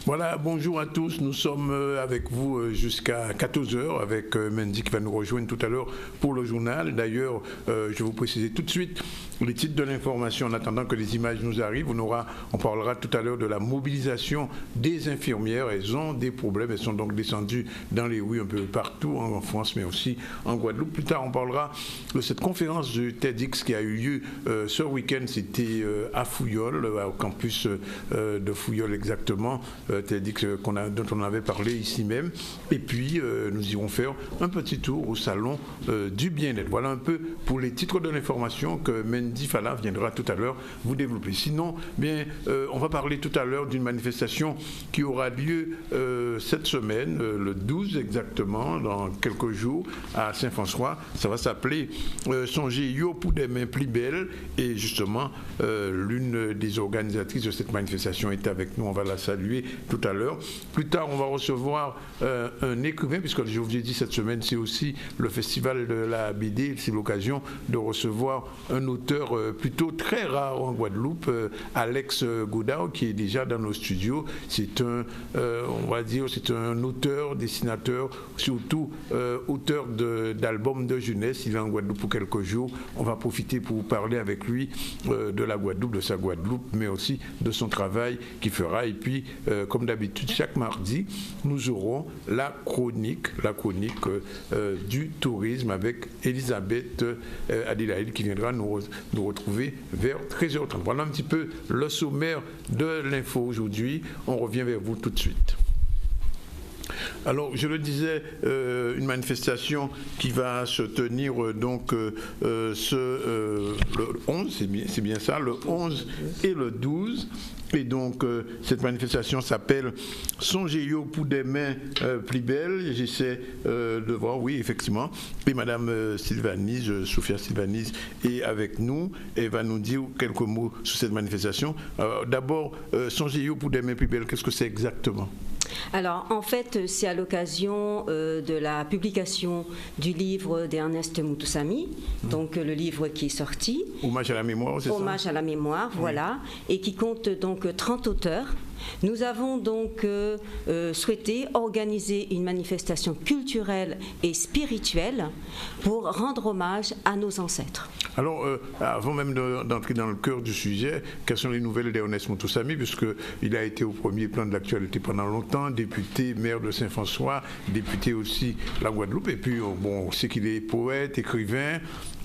Voilà, bonjour à tous. Nous sommes avec vous jusqu'à 14 h avec Mendy qui va nous rejoindre tout à l'heure pour le journal. D'ailleurs, je vais vous préciser tout de suite les titres de l'information en attendant que les images nous arrivent. On parlera tout à l'heure de la mobilisation des infirmières. Elles ont des problèmes. Elles sont donc descendues dans les rues un peu partout en France, mais aussi en Guadeloupe. Plus tard, on parlera de cette conférence du TEDx qui a eu lieu ce week-end. C'était à Fouillol, au campus de Fouillol exactement. TEDx dont on avait parlé ici même. Et puis, nous irons faire un petit tour au salon du bien-être. Voilà un peu pour les titres de l'information que Mendy Fala viendra tout à l'heure vous développer. Sinon, bien, on va parler tout à l'heure d'une manifestation qui aura lieu cette semaine, le 12 exactement, dans quelques jours, à Saint-François. Ça va s'appeler Songez yo pour des mains plus belles. Et justement, l'une des organisatrices de cette manifestation est avec nous. On va la saluer tout à l'heure. Plus tard, on va recevoir un écrivain, puisque je vous ai dit cette semaine, c'est aussi le festival de la BD. C'est l'occasion de recevoir un auteur plutôt très rare en Guadeloupe, Alex Godard, qui est déjà dans nos studios. C'est on va dire, c'est un auteur, dessinateur, surtout auteur d'albums de jeunesse. Il est en Guadeloupe pour quelques jours. On va profiter pour parler avec lui de la Guadeloupe, de sa Guadeloupe, mais aussi de son travail qu'il fera. Et puis, comme d'habitude, chaque mardi, nous aurons la chronique du tourisme avec Elisabeth Adelaïde qui viendra nous retrouver vers 13h30. Voilà un petit peu le sommaire de l'info aujourd'hui. On revient vers vous tout de suite. Alors, je le disais, une manifestation qui va se tenir donc le 11, c'est bien ça, le 11 et le 12. Et donc, cette manifestation s'appelle Songez yo pour des mains plus belles. J'essaie de voir, oui, effectivement. Et Madame Sophia Sylvanise est avec nous et va nous dire quelques mots sur cette manifestation. D'abord, Songez yo pour des mains plus belles, qu'est-ce que c'est exactement ? Alors, en fait, c'est à l'occasion de la publication du livre d'Ernest Moutoussamy, donc le livre qui est sorti. Hommage à la mémoire, c'est ça ? Hommage à la mémoire, voilà, et qui compte donc 30 auteurs. Nous avons donc souhaité organiser une manifestation culturelle et spirituelle pour rendre hommage à nos ancêtres. Alors, avant même d'entrer dans le cœur du sujet, quelles sont les nouvelles d'Ernest Moutoussamy, puisqu'il a été au premier plan de l'actualité pendant longtemps, député, maire de Saint-François, député aussi de la Guadeloupe, et puis bon, on sait qu'il est poète, écrivain.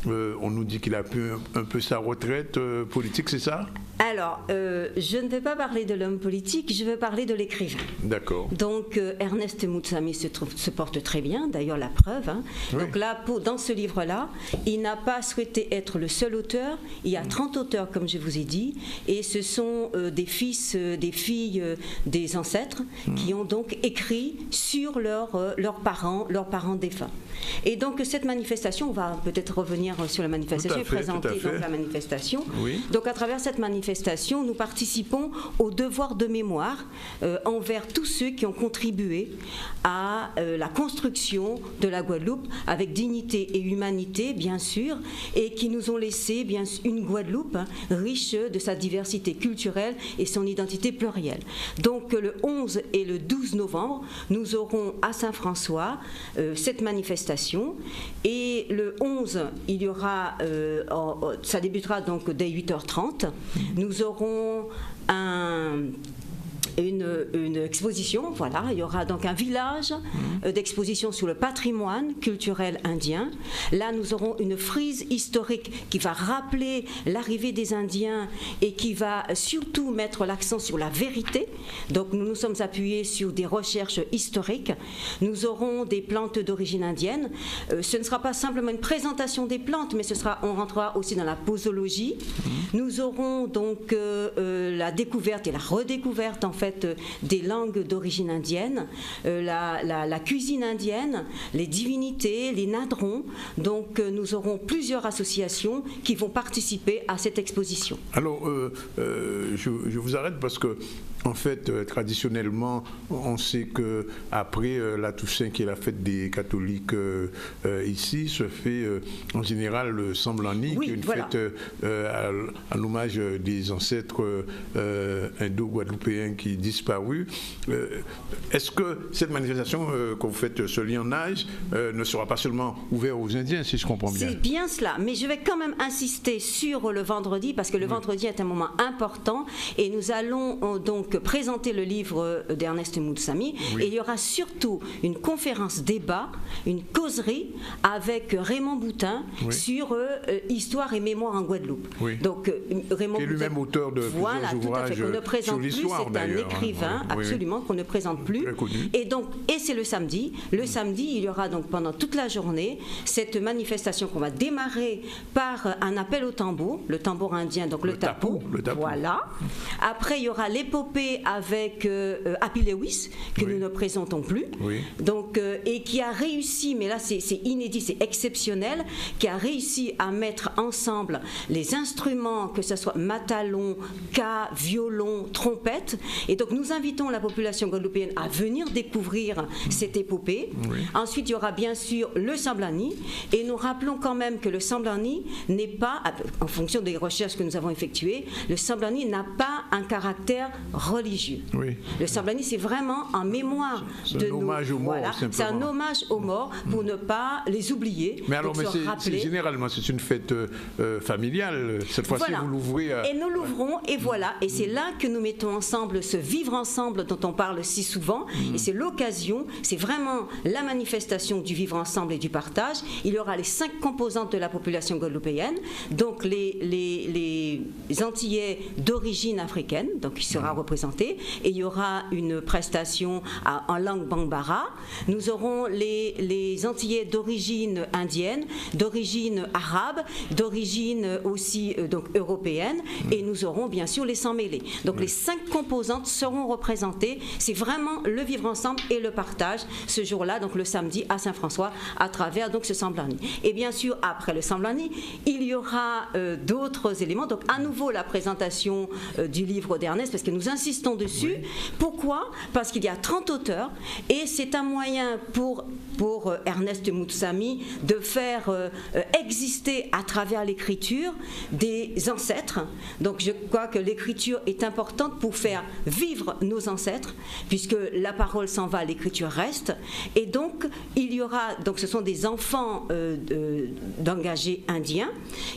On nous dit qu'il a pris un peu sa retraite politique, c'est ça ? Alors, je ne vais pas parler de l'homme politique, je vais parler de l'écrivain. D'accord. Donc, Ernest Moutoussamy se porte très bien, d'ailleurs la preuve. Hein. Oui. Donc là, dans ce livre-là, il n'a pas souhaité être le seul auteur. Il y a 30 auteurs, comme je vous ai dit, et ce sont des fils, des filles, des ancêtres qui ont donc écrit sur leurs parents défunts. Et donc, cette manifestation, on va peut-être revenir sur la manifestation et présenter donc la manifestation. Oui. Donc, à travers cette manifestation, nous participons au devoir de mémoire envers tous ceux qui ont contribué à la construction de la Guadeloupe avec dignité et humanité, bien sûr, et qui nous ont laissé une Guadeloupe riche de sa diversité culturelle et son identité plurielle. Donc, le 11 et le 12 novembre, nous aurons à Saint-François cette manifestation. Et le 11, il y aura, ça débutera donc dès 8h30. Nous aurons une exposition, voilà, il y aura donc un village d'exposition sur le patrimoine culturel indien. Là, nous aurons une frise historique qui va rappeler l'arrivée des Indiens et qui va surtout mettre l'accent sur la vérité. Donc, nous nous sommes appuyés sur des recherches historiques. Nous aurons des plantes d'origine indienne. Ce ne sera pas simplement une présentation des plantes, mais on rentrera aussi dans la posologie. Nous aurons donc la découverte et la redécouverte, en fait, des langues d'origine indienne, la cuisine indienne, les divinités, les nadrons. Donc, nous aurons plusieurs associations qui vont participer à cette exposition. Alors, je vous arrête parce que En fait, traditionnellement, on sait que après la Toussaint, qui est la fête des catholiques ici, se fait en général le Samblani, qui est une fête à l'hommage des ancêtres indo-guadeloupéens qui disparus. Est-ce que cette manifestation que vous faites, ce lien en âge, ne sera pas seulement ouverte aux Indiens, si je comprends bien? C'est bien cela, mais je vais quand même insister sur le vendredi, parce que le vendredi est un moment important, et nous allons donc présenter le livre d'Ernest Moutsamy, et il y aura surtout une conférence débat, une causerie avec Raymond Boutin sur histoire et mémoire en Guadeloupe. Donc Raymond qui est lui-même auteur de voilà, plusieurs ouvrages qu'on ne présente plus, c'est un écrivain absolument qu'on ne présente plus. Et c'est le samedi. Le samedi, il y aura donc pendant toute la journée cette manifestation qu'on va démarrer par un appel au tambour, le tambour indien, donc le tapo. Voilà. Après, il y aura l'épopée avec Happy Lewis, que nous ne présentons plus. Donc, et qui a réussi, mais là c'est inédit, c'est exceptionnel, qui a réussi à mettre ensemble les instruments, que ce soit matalon, ca, violon, trompette. Et donc nous invitons la population guadeloupéenne à venir découvrir cette épopée. Ensuite, il y aura bien sûr le Samblani. Et nous rappelons quand même que le Samblani n'est pas, en fonction des recherches que nous avons effectuées, le Samblani n'a pas un caractère religieux. Le Samblani, c'est vraiment en mémoire de nos... C'est un hommage aux morts pour ne pas les oublier. Mais alors, généralement, c'est une fête familiale. Cette fois-ci, vous l'ouvrez à... Et nous l'ouvrons, et voilà. Et c'est là que nous mettons ensemble ce vivre ensemble dont on parle si souvent. Et c'est l'occasion, c'est vraiment la manifestation du vivre ensemble et du partage. Il y aura les 5 composantes de la population guadeloupéenne, donc les Antillais d'origine africaine, donc qui sera représenté, et il y aura une prestation en langue bambara. Nous aurons les Antillais d'origine indienne, d'origine arabe, d'origine aussi donc européenne, et nous aurons bien sûr les sans-mêlés. Donc les 5 composantes seront représentées. C'est vraiment le vivre ensemble et le partage ce jour-là, donc le samedi à Saint-François, à travers donc ce Samblani. Et bien sûr, après le Samblani, il y aura d'autres éléments. Donc à nouveau la présentation du livre d'Ernest, parce que nous insistons dessus. Pourquoi? Parce qu'il y a 30 auteurs, et c'est un moyen pour Ernest Moutsamy de faire exister à travers l'écriture des ancêtres. Donc je crois que l'écriture est importante pour faire vivre nos ancêtres, puisque la parole s'en va, l'écriture reste. Et donc il y aura, donc ce sont des enfants d'engagés indiens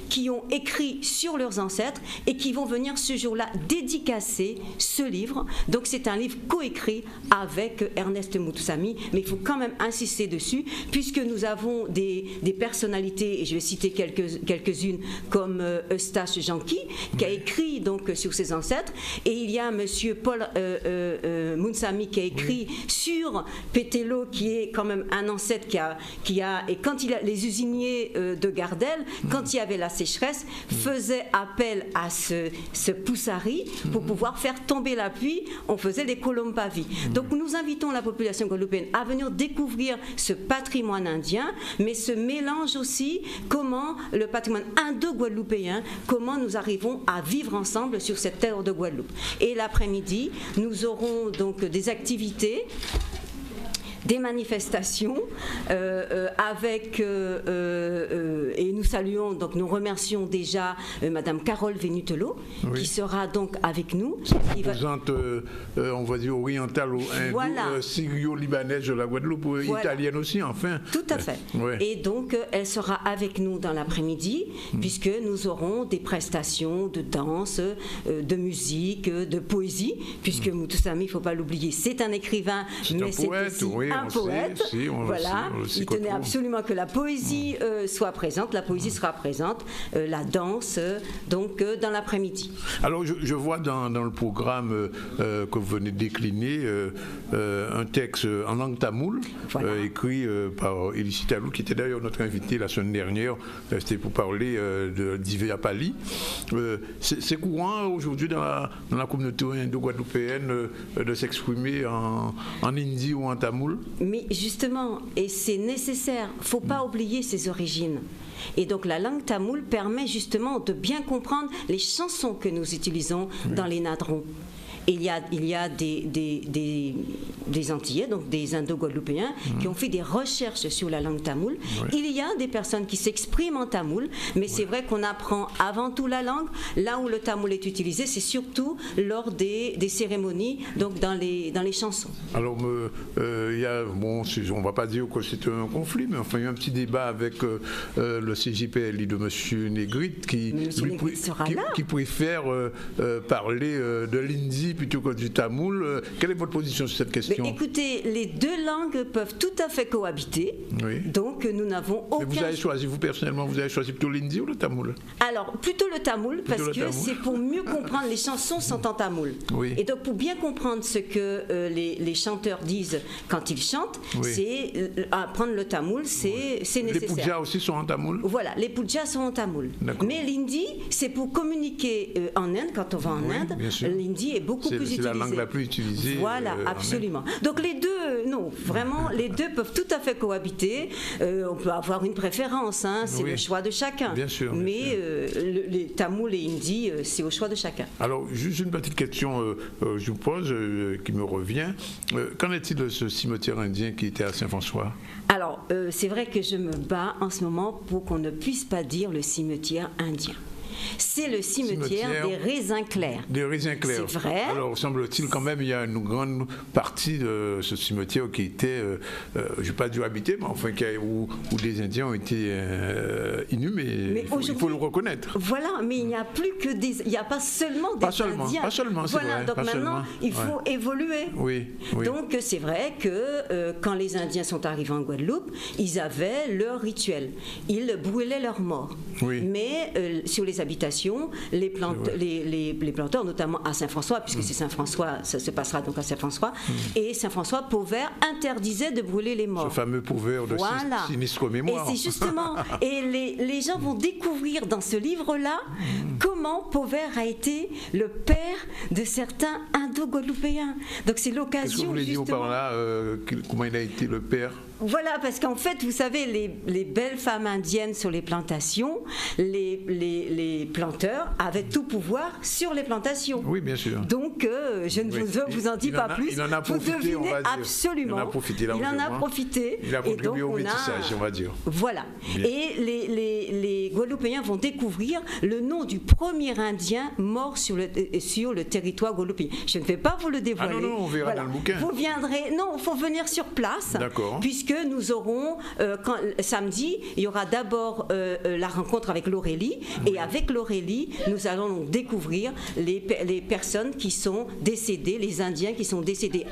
qui ont écrit sur leurs ancêtres et qui vont venir ce jour-là dédicacer ce livre. Donc c'est un livre coécrit avec Ernest Moutsamy, mais il faut quand même insister dessus, puisque nous avons des personnalités, et je vais citer quelques-unes, comme Eustache Janqui, qui a écrit donc sur ses ancêtres, et il y a monsieur Paul Moutsamy qui a écrit sur Pétello, qui est quand même un ancêtre et quand les usiniers de Gardel, quand il y avait la sécheresse, faisaient appel à ce poussari pour pouvoir faire tomber la pluie. On faisait des colombavis. Donc nous invitons la population guadeloupéenne à venir découvrir ce patrimoine indien, mais ce mélange aussi, comment le patrimoine indo-guadeloupéen, comment nous arrivons à vivre ensemble sur cette terre de Guadeloupe. Et l'après-midi, nous aurons donc des activités, des manifestations avec et nous saluons, donc nous remercions déjà Madame Carole Venutelot qui sera donc avec nous. Qui représente, on va dire, orientale ou syrio-libanaise de la Guadeloupe, italienne aussi, enfin. Tout à fait. Et donc elle sera avec nous dans l'après-midi, puisque nous aurons des prestations de danse, de musique, de poésie, puisque Moutsamy, il ne faut pas l'oublier, c'est un écrivain, mais c'est aussi un poète. Voilà. Il tenait absolument que la poésie soit présente. La poésie sera présente, la danse, donc dans l'après-midi. Alors je vois dans le programme que vous venez de décliner un texte en langue tamoule, écrit par Elissi Talou, qui était d'ailleurs notre invité la semaine dernière. C'était pour parler d'Iveapali. C'est courant aujourd'hui dans la communauté indo-guadeloupéenne de s'exprimer en hindi ou en tamoul? Mais justement, et c'est nécessaire, il ne faut pas oublier ses origines. Et donc la langue tamoule permet justement de bien comprendre les chansons que nous utilisons dans les nadrons. il y a des Antillais, donc des Indo-Guadeloupéens, qui ont fait des recherches sur la langue tamoule. Il y a des personnes qui s'expriment en tamoul, mais c'est vrai qu'on apprend avant tout la langue. Là où le tamoul est utilisé, c'est surtout lors des cérémonies, donc dans les chansons. Alors, il y a, bon, on ne va pas dire que c'est un conflit, mais enfin, il y a un petit débat avec le CJPLI de M. Negrit qui préfère parler de l'hindi plutôt que du tamoul. Quelle est votre position sur cette question? Mais écoutez, les deux langues peuvent tout à fait cohabiter, donc nous n'avons aucun... Mais vous avez choisi, vous personnellement, vous avez choisi plutôt l'hindi ou le tamoul? Alors, plutôt le tamoul, parce que c'est pour mieux comprendre, les chansons sont en tamoul. Et donc, pour bien comprendre ce que les chanteurs disent quand ils chantent, c'est apprendre le tamoul, c'est nécessaire. Les pujas aussi sont en tamoul? Voilà, les pujas sont en tamoul. Mais l'hindi, c'est pour communiquer en Inde, quand on va en Inde, l'hindi est beaucoup plus utilisé. C'est la langue la plus utilisée. Voilà, absolument. Donc les deux, non, vraiment, les deux peuvent tout à fait cohabiter. On peut avoir une préférence, hein, c'est le choix de chacun. Bien sûr. Mais les tamoul et hindi, c'est au choix de chacun. Alors, juste une petite question, je vous pose, qui me revient. Qu'en est-il de ce cimetière indien qui était à Saint-François? Alors, c'est vrai que je me bats en ce moment pour qu'on ne puisse pas dire le cimetière indien. C'est le cimetière des raisins clairs. Des raisins clairs. C'est vrai. Alors, semble-t-il quand même, il y a une grande partie de ce cimetière qui était, je ne vais pas dire habité, mais enfin, où des Indiens ont été inhumés. Il faut le reconnaître. Voilà, mais il n'y a plus que des... Il n'y a pas seulement des Indiens. Pas seulement, c'est voilà, vrai. Donc maintenant, il faut évoluer. Oui. Donc, c'est vrai que quand les Indiens sont arrivés en Guadeloupe, ils avaient leur rituel. Ils brûlaient leurs morts. Mais sur les habitations, les planteurs, notamment à Saint-François, puisque c'est Saint-François, ça se passera donc à Saint-François, et Saint-François Pauvert interdisait de brûler les morts. Ce fameux Pauvert de sinistre mémoire. Et c'est justement, et les gens vont découvrir dans ce livre-là comment Pauvert a été le père de certains Indo-Guadeloupéens. Donc c'est l'occasion. Qu'est-ce que vous voulez dire par là, comment il a été le père? Voilà, parce qu'en fait, vous savez, les belles femmes indiennes sur les plantations, les planteurs avaient tout pouvoir sur les plantations. Oui, bien sûr. Donc, je ne vous en dis pas plus. Il en a profité, on va dire. Absolument. Il en a profité, là, il en a profité. Il a contribué au métissage, on va dire. Voilà. Bien. Et les Guadeloupéens vont découvrir le nom du premier Indien mort sur le territoire guadeloupéen. Je ne vais pas vous le dévoiler. Ah non, on verra dans le bouquin. Vous viendrez... Non, il faut venir sur place. D'accord. Puisque nous aurons, samedi, il y aura d'abord la rencontre avec l'Aurélie, et avec l'Aurélie, nous allons découvrir les personnes qui sont décédées, les Indiens qui sont décédés,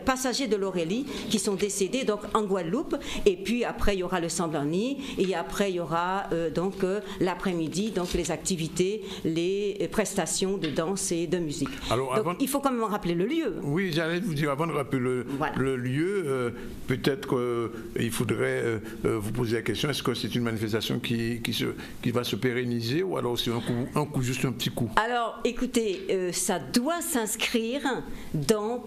passagers de l'Aurélie, qui sont décédés donc en Guadeloupe, et puis après il y aura le Samblani, et après il y aura donc l'après-midi, donc les activités, les prestations de danse et de musique. Alors, donc, il faut quand même rappeler le lieu. Oui, j'allais vous dire, avant de rappeler le lieu, peut-être qu'il faudrait vous poser la question, est-ce que c'est une manifestation qui va se pérenniser, ou alors c'est juste un petit coup? Alors, écoutez, ça doit s'inscrire dans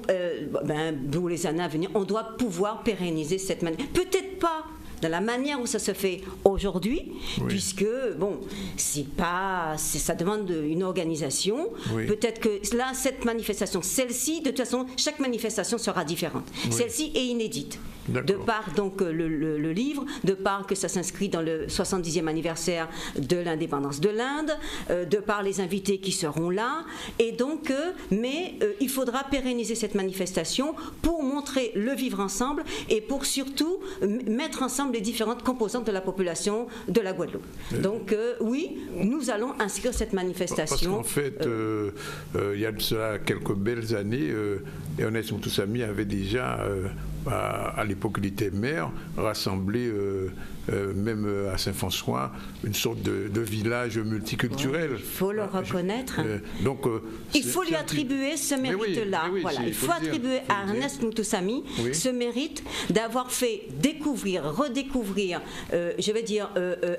pour les années à venir. On doit pouvoir pérenniser cette manifestation. Peut-être pas de la manière où ça se fait aujourd'hui, puisque, bon, ça demande une organisation. Peut-être que là, cette manifestation, celle-ci, de toute façon, chaque manifestation sera différente. Celle-ci est inédite. De par donc le livre, de par que ça s'inscrit dans le 70e anniversaire de l'indépendance de l'Inde, de par les invités qui seront là, et donc, mais il faudra pérenniser cette manifestation pour montrer le vivre ensemble et pour surtout mettre ensemble les différentes composantes de la population de la Guadeloupe. Donc oui, nous allons inscrire cette manifestation. Parce qu'en fait, il y a de cela quelques belles années, Ernest Moutoussamy avait déjà, à l'époque il était maire, rassemblé même à Saint-François, une sorte de village multiculturel. Il faut le reconnaître. Donc, il faut lui attribuer ce mérite-là. Il faut attribuer à Ernest Moutoussamy ce mérite d'avoir fait découvrir, redécouvrir découvrir, je vais dire,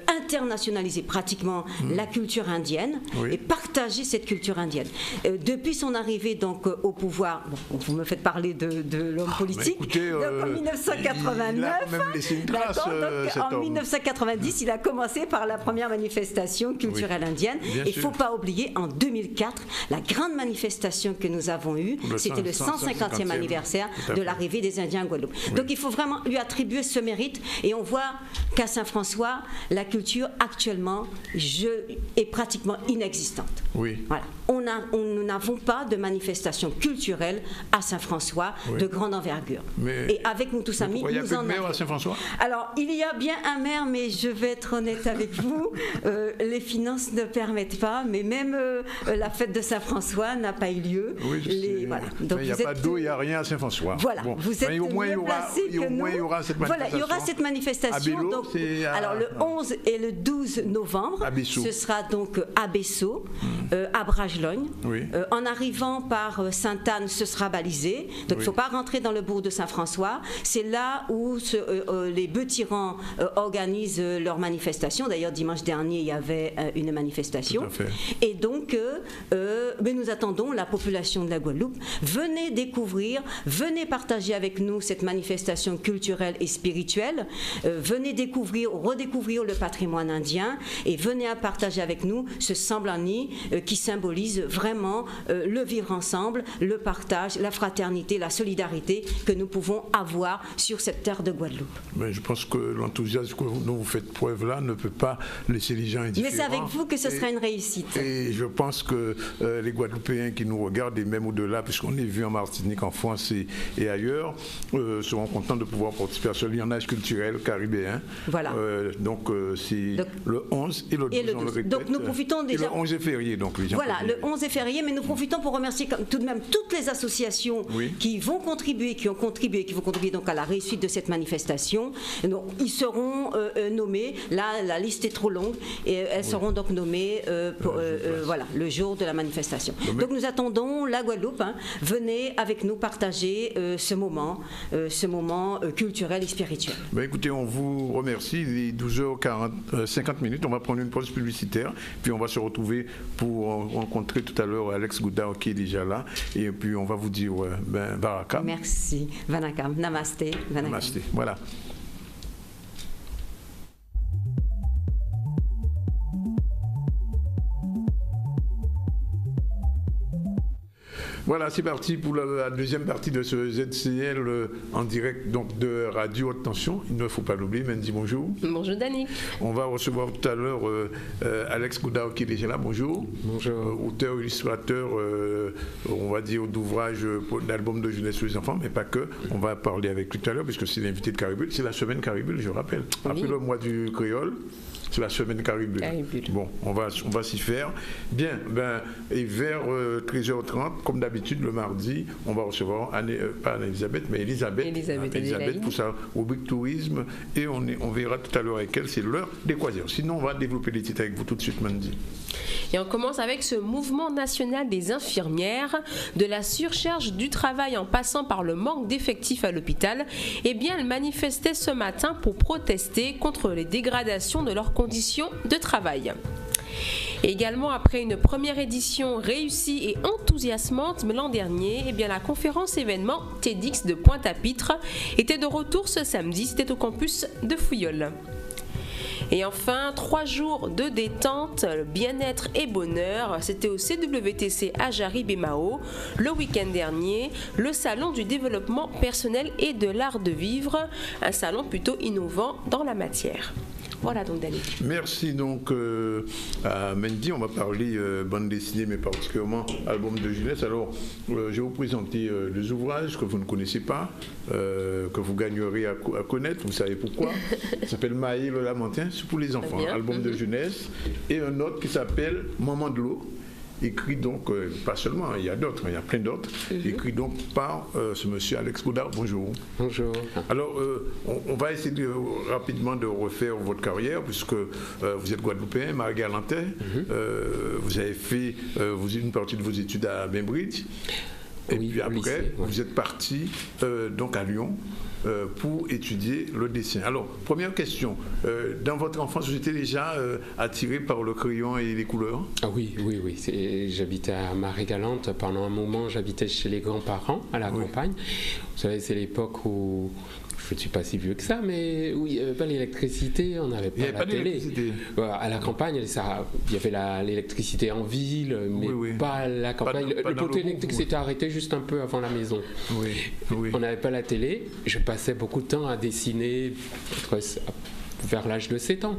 internationaliser pratiquement la culture indienne et partager cette culture indienne. Depuis son arrivée donc au pouvoir, bon, vous me faites parler de l'homme politique, écoutez, donc en 1989, il a quand même laissé une trace, en 1990, il a commencé par la première manifestation culturelle indienne. Il ne faut pas oublier, en 2004, la grande manifestation que nous avons eue, c'était le 150e anniversaire de l'arrivée des Indiens à Guadeloupe. Donc il faut vraiment lui attribuer ce mérite, et on voit qu'à Saint-François, la culture actuellement est pratiquement inexistante. Voilà. Nous n'avons pas de manifestation culturelle à Saint-François de grande envergure. Et avec nous tous amis, nous en avons. À Saint-François ? Alors, il y a bien un maire, mais je vais être honnête avec vous, les finances ne permettent pas, mais même la fête de Saint-François n'a pas eu lieu. Voilà. Donc, il n'y a pas d'eau, il n'y a rien à Saint-François. Voilà, vous êtes mieux placés que nous. Il y aura cette manifestation. Voilà, il y aura cette manifestation. À Bello, donc, alors, le 11 et le 12 novembre, ce sera donc à Bessot, à Bragelogne. En arrivant par Sainte-Anne, ce sera balisé. Donc, il ne faut pas rentrer dans le bourg de Saint-François. C'est là où les bœufs-tyrans organisent leur manifestation. D'ailleurs, dimanche dernier, il y avait une manifestation. Et donc, mais nous attendons la population de la Guadeloupe. Venez découvrir, venez partager avec nous cette manifestation culturelle et spirituelle. Venez redécouvrir le patrimoine indien, et venez à partager avec nous ce Samblani qui symbolise vraiment le vivre ensemble, le partage, la fraternité, la solidarité que nous pouvons avoir sur cette terre de Guadeloupe. Mais je pense que l'enthousiasme dont vous faites preuve là ne peut pas laisser les gens indifférents. Mais c'est avec vous que ce sera une réussite. Et je pense que les Guadeloupéens qui nous regardent, et même au-delà, puisqu'on est vu en Martinique, en France et ailleurs, seront contents de pouvoir participer à ce lionnage culturel caribéen. Voilà. Donc c'est le 11 et le 12, on le répète. Donc nous profitons déjà. Et le 11 est férié, donc les gens. Voilà, le 11 est férié, mais nous profitons pour remercier tout de même toutes les associations qui vont contribuer, qui vont contribuer donc à la réussite de cette manifestation. Donc, ils seront nommés. Là, la liste est trop longue, et elles seront donc nommées voilà, le jour de la manifestation. Donc nous attendons la Guadeloupe. Venez avec nous partager ce moment culturel et spirituel. Écoutez, on vous remercie. Il est 12h50. On va prendre une pause publicitaire, puis on va se retrouver pour rencontrer tout à l'heure Alex Goudao qui est déjà là, et puis on va vous dire Varakam. Merci. Vanakam. Namasté. Vanakam. Namasté. Voilà. Voilà, c'est parti pour la deuxième partie de ce ZCL en direct donc de Radio Haute Tension. Il ne faut pas l'oublier. Mendy, bonjour. Bonjour Danick. On va recevoir tout à l'heure Alex Goudao qui est déjà là. Bonjour. Bonjour. Auteur, illustrateur, on va dire d'ouvrages d'albums de jeunesse pour les enfants, mais pas que. On va parler avec lui tout à l'heure puisque c'est l'invité de Caribule. C'est la semaine Caribule, je rappelle. Après le mois du créole. C'est la semaine Caribule. Bon, on va s'y faire. Bien, et vers 13h30, comme d'habitude, le mardi, on va recevoir, pas Anne-Elisabeth, mais Elisabeth pour sa rubrique tourisme, et on verra tout à l'heure avec elle, c'est l'heure des croisières. Sinon, on va développer les titres avec vous tout de suite, Mendy. Et on commence avec ce mouvement national des infirmières, de la surcharge du travail en passant par le manque d'effectifs à l'hôpital. Eh bien, elles manifestaient ce matin pour protester contre les dégradations de leurs conditions de travail. Et également, après une première édition réussie et enthousiasmante l'an dernier, eh bien, la conférence événement TEDx de Pointe-à-Pitre était de retour ce samedi. C'était au campus de Fouilleul. Et enfin, 3 jours de détente, bien-être et bonheur. C'était au CWTC à Jarry-Bémao le week-end dernier, le salon du développement personnel et de l'art de vivre, un salon plutôt innovant dans la matière. Voilà donc Danick. Merci donc à Mendy. On va parler bande dessinée, mais particulièrement album de jeunesse. Alors, je vais vous présenter 2 ouvrages que vous ne connaissez pas, que vous gagnerez à connaître. Vous savez pourquoi. Ça s'appelle Maï le Lamentin, c'est pour les enfants, album de jeunesse. Et un autre qui s'appelle Maman de l'eau. Écrit donc, pas seulement, il y a d'autres, il y a plein d'autres, écrit donc par ce monsieur Alex Goudao. Bonjour. Bonjour. Alors, on va essayer rapidement de refaire votre carrière, puisque vous êtes Guadeloupéen, Marie-Galantais, vous avez fait une partie de vos études à Bainbridge. Et oui, puis après, lycée, ouais. vous êtes parti donc à Lyon pour étudier le dessin. Alors, première question, dans votre enfance, vous étiez déjà attiré par le crayon et les couleurs? Ah oui. J'habitais à Marie-Galante. Pendant un moment, j'habitais chez les grands-parents à la campagne. Vous savez, c'est l'époque où je ne suis pas si vieux que ça, mais où il n'y avait pas l'électricité, on n'avait pas la télé. À la campagne, il y avait l'électricité en ville, mais pas à la campagne. Le poteau électrique s'était arrêté juste un peu avant la maison. On n'avait pas la télé. Je passais beaucoup de temps à dessiner vers l'âge de 7 ans,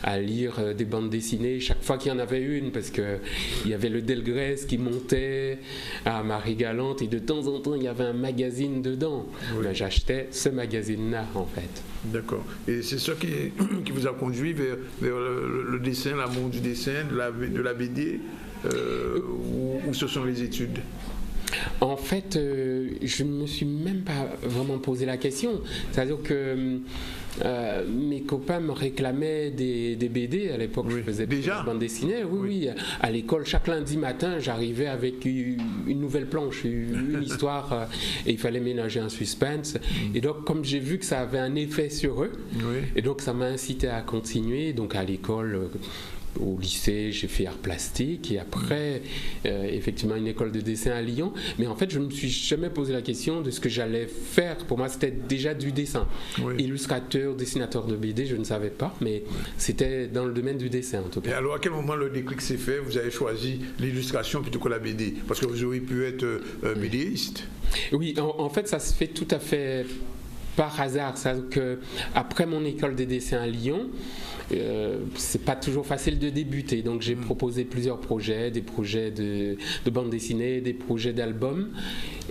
à lire des bandes dessinées chaque fois qu'il y en avait une, parce qu'il y avait le Delgrès qui montait à Marie-Galante et de temps en temps il y avait un magazine dedans. Ben, j'achetais ce magazine-là en fait. D'accord. Et c'est ça qui vous a conduit vers le dessin, l'amour du dessin, de la BD, ou ce sont les études? En fait, je ne me suis même pas vraiment posé la question. C'est-à-dire que mes copains me réclamaient des BD. À l'époque, je faisais déjà bande dessinée. Oui. À l'école, chaque lundi matin, j'arrivais avec une nouvelle planche, une histoire, et il fallait ménager un suspense. Et donc, comme j'ai vu que ça avait un effet sur eux, et donc ça m'a incité à continuer. Donc, à l'école, au lycée, j'ai fait art plastique et après, effectivement, une école de dessin à Lyon. Mais en fait, je ne me suis jamais posé la question de ce que j'allais faire. Pour moi, c'était déjà du dessin. Illustrateur, dessinateur de BD, je ne savais pas, mais c'était dans le domaine du dessin en tout cas. Et alors, à quel moment le déclic s'est fait? Vous avez choisi l'illustration plutôt que la BD? Parce que vous auriez pu être BDiste. Oui, en fait, ça se fait tout à fait par hasard. C'est-à-dire qu'après mon école de dessin à Lyon, c'est pas toujours facile de débuter, donc j'ai proposé plusieurs projets, des projets de bande dessinée, des projets d'albums,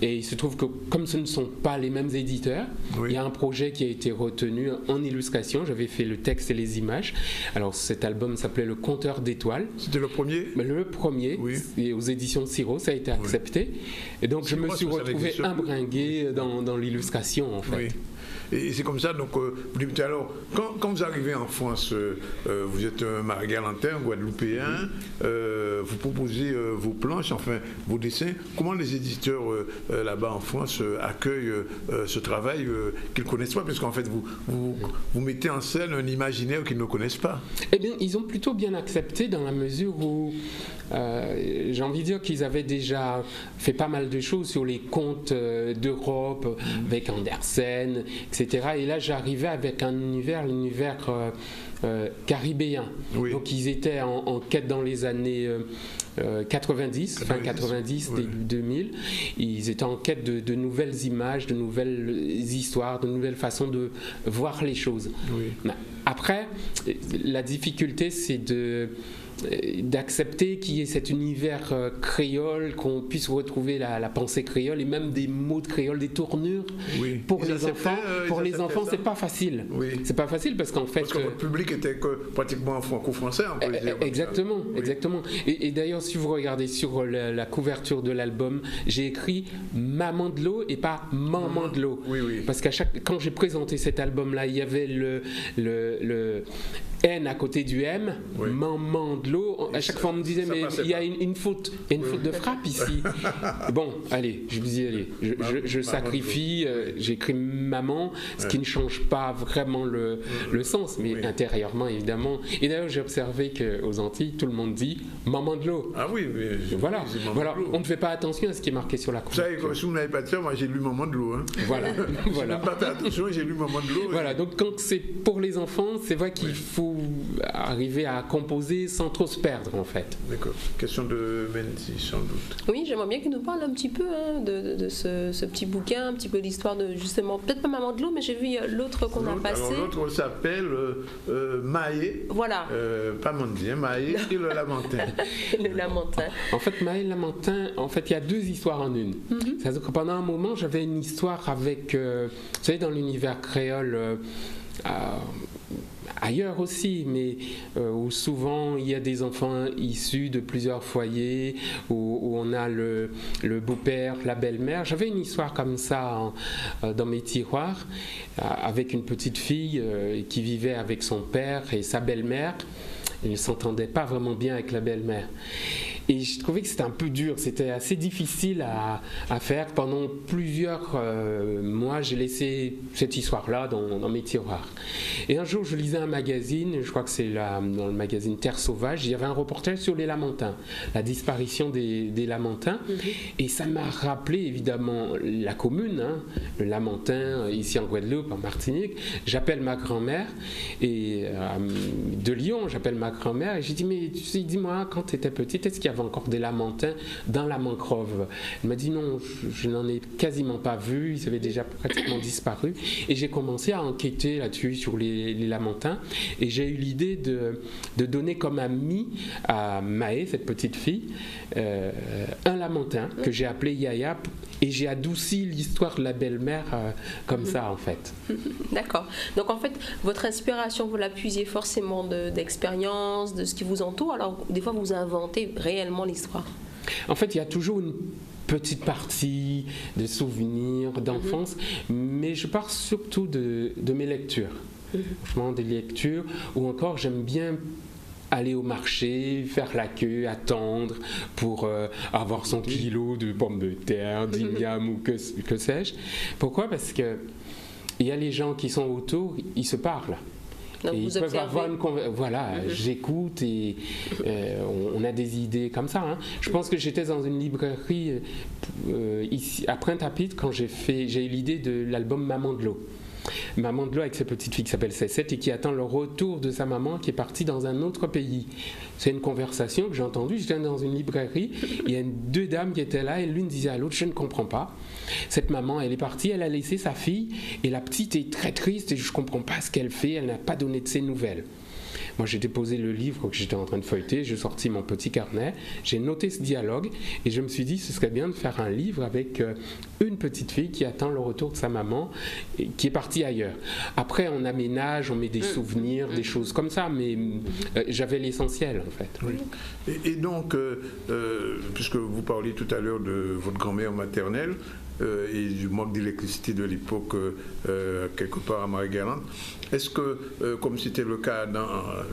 et il se trouve que comme ce ne sont pas les mêmes éditeurs, il y a un projet qui a été retenu en illustration. J'avais fait le texte et les images. Alors cet album s'appelait Le Compteur d'étoiles. C'était le premier? Le premier, et aux éditions Siro, ça a été accepté, et donc je me suis retrouvé imbringué dans l'illustration en fait. Et c'est comme ça, donc, alors, quand vous arrivez en France, vous êtes Marie-Galantais, Guadeloupéen, vous proposez vos planches, enfin vos dessins. Comment les éditeurs là-bas en France accueillent ce travail qu'ils ne connaissent pas? Parce qu'en fait, vous mettez en scène un imaginaire qu'ils ne connaissent pas. Eh bien, ils ont plutôt bien accepté dans la mesure où j'ai envie de dire qu'ils avaient déjà fait pas mal de choses sur les contes d'Europe, avec Andersen, etc. Et là, j'arrivais avec l'univers caribéen. Donc, ils étaient en quête dans les années 90, fin 90, début 2000. Ils étaient en quête de nouvelles images, de nouvelles histoires, de nouvelles façons de voir les choses. Après, la difficulté, c'est d'accepter qu'il y ait cet univers créole, qu'on puisse retrouver la pensée créole et même des mots de créole, des tournures. Pour les enfants, c'est pas facile. C'est pas facile parce qu'en fait, parce que votre public était pratiquement franco-français, on peut dire. Exactement. Et d'ailleurs, si vous regardez sur la couverture de l'album, j'ai écrit Maman de l'eau et pas Maman de l'eau. Parce quand j'ai présenté cet album-là, il y avait le N à côté du M, Maman de l'eau. À chaque fois, on me disait, mais il y a une faute, de frappe ici. Bon, allez, je vous dis, allez, je sacrifie, j'écris Maman, ce qui ne change pas vraiment le sens, mais intérieurement, évidemment. Et d'ailleurs, j'ai observé qu'aux Antilles, tout le monde dit Maman de l'eau. Ah oui, mais voilà. On ne fait pas attention à ce qui est marqué sur la couverture. Vous savez, si vous n'avez pas de ça, moi j'ai lu Maman de l'eau. Voilà. Je n'ai pas fait attention, j'ai lu Maman de l'eau. Voilà, donc quand c'est pour les enfants, c'est vrai qu'il faut arriver à composer sans trop se perdre en fait. D'accord. Question de Mendy, sans doute. Oui, j'aimerais bien qu'il nous parle un petit peu de ce petit bouquin, un petit peu l'histoire de justement, peut-être pas Maman de l'eau, mais j'ai vu l'autre qu'on a passé. Alors, l'autre s'appelle Maé. Voilà. Pas Mendy, Maé et le Lamentin. Le Lamentin. En fait, Maé et le Lamentin, il y a deux histoires en une. C'est-à-dire que pendant un moment, j'avais une histoire avec, vous savez, dans l'univers créole, ailleurs aussi, mais où souvent il y a des enfants issus de plusieurs foyers, où on a le beau-père, la belle-mère. J'avais une histoire comme ça dans mes tiroirs, avec une petite fille qui vivait avec son père et sa belle-mère. Il ne s'entendait pas vraiment bien avec la belle-mère. Et je trouvais que c'était un peu dur, c'était assez difficile à faire. Pendant plusieurs mois, j'ai laissé cette histoire-là dans mes tiroirs. Et un jour, je lisais un magazine, je crois que c'est dans le magazine Terre Sauvage, il y avait un reportage sur les Lamentins, la disparition des Lamentins. Et ça m'a rappelé évidemment la commune, le Lamentin, ici en Guadeloupe, en Martinique. J'appelle ma grand-mère, et de Lyon, j'appelle ma grand-mère, et j'ai dit, mais tu sais, dis-moi, quand tu étais petite, est-ce qu'il y avait encore des Lamentins dans la mangrove? Elle m'a dit non, je n'en ai quasiment pas vu, ils avaient déjà pratiquement disparu. Et j'ai commencé à enquêter là-dessus, sur les Lamentins, et j'ai eu l'idée de donner comme ami à Maë, cette petite fille, un Lamentin que j'ai appelé Yaya, et j'ai adouci l'histoire de la belle-mère comme ça, en fait. D'accord. Donc en fait, votre inspiration, vous la puisiez forcément d'expérience, de ce qui vous entoure, alors des fois vous inventez réellement l'histoire. En fait, il y a toujours une petite partie de souvenirs d'enfance, mais je pars surtout de mes lectures. Franchement, des lectures, ou encore j'aime bien aller au marché, faire la queue, attendre pour avoir son kilo de pommes de terre, d'igname ou que sais-je. Pourquoi? Parce que il y a les gens qui sont autour, ils se parlent. Donc et vous ils peuvent observez. avoir j'écoute et on a des idées comme ça. Je pense que j'étais dans une librairie ici à Pointe-à-Pitre quand j'ai eu l'idée de l'album Maman de l'eau. Maman de l'eau avec sa petite fille qui s'appelle Cécette et qui attend le retour de sa maman qui est partie dans un autre pays. C'est une conversation que j'ai entendue. J'étais dans une librairie, il y a deux dames qui étaient là et l'une disait à l'autre, je ne comprends pas. Cette maman, elle est partie, elle a laissé sa fille et la petite est très triste et je ne comprends pas ce qu'elle fait, elle n'a pas donné de ses nouvelles. Moi, j'ai déposé le livre que j'étais en train de feuilleter, j'ai sorti mon petit carnet, j'ai noté ce dialogue et je me suis dit ce serait bien de faire un livre avec une petite fille qui attend le retour de sa maman et qui est partie ailleurs. Après, on aménage, on met des souvenirs, des choses comme ça, mais j'avais l'essentiel en fait. Oui. Et donc, puisque vous parliez tout à l'heure de votre grand-mère maternelle, et du manque d'électricité de l'époque quelque part à Marie-Galante. Est-ce que, comme c'était le cas,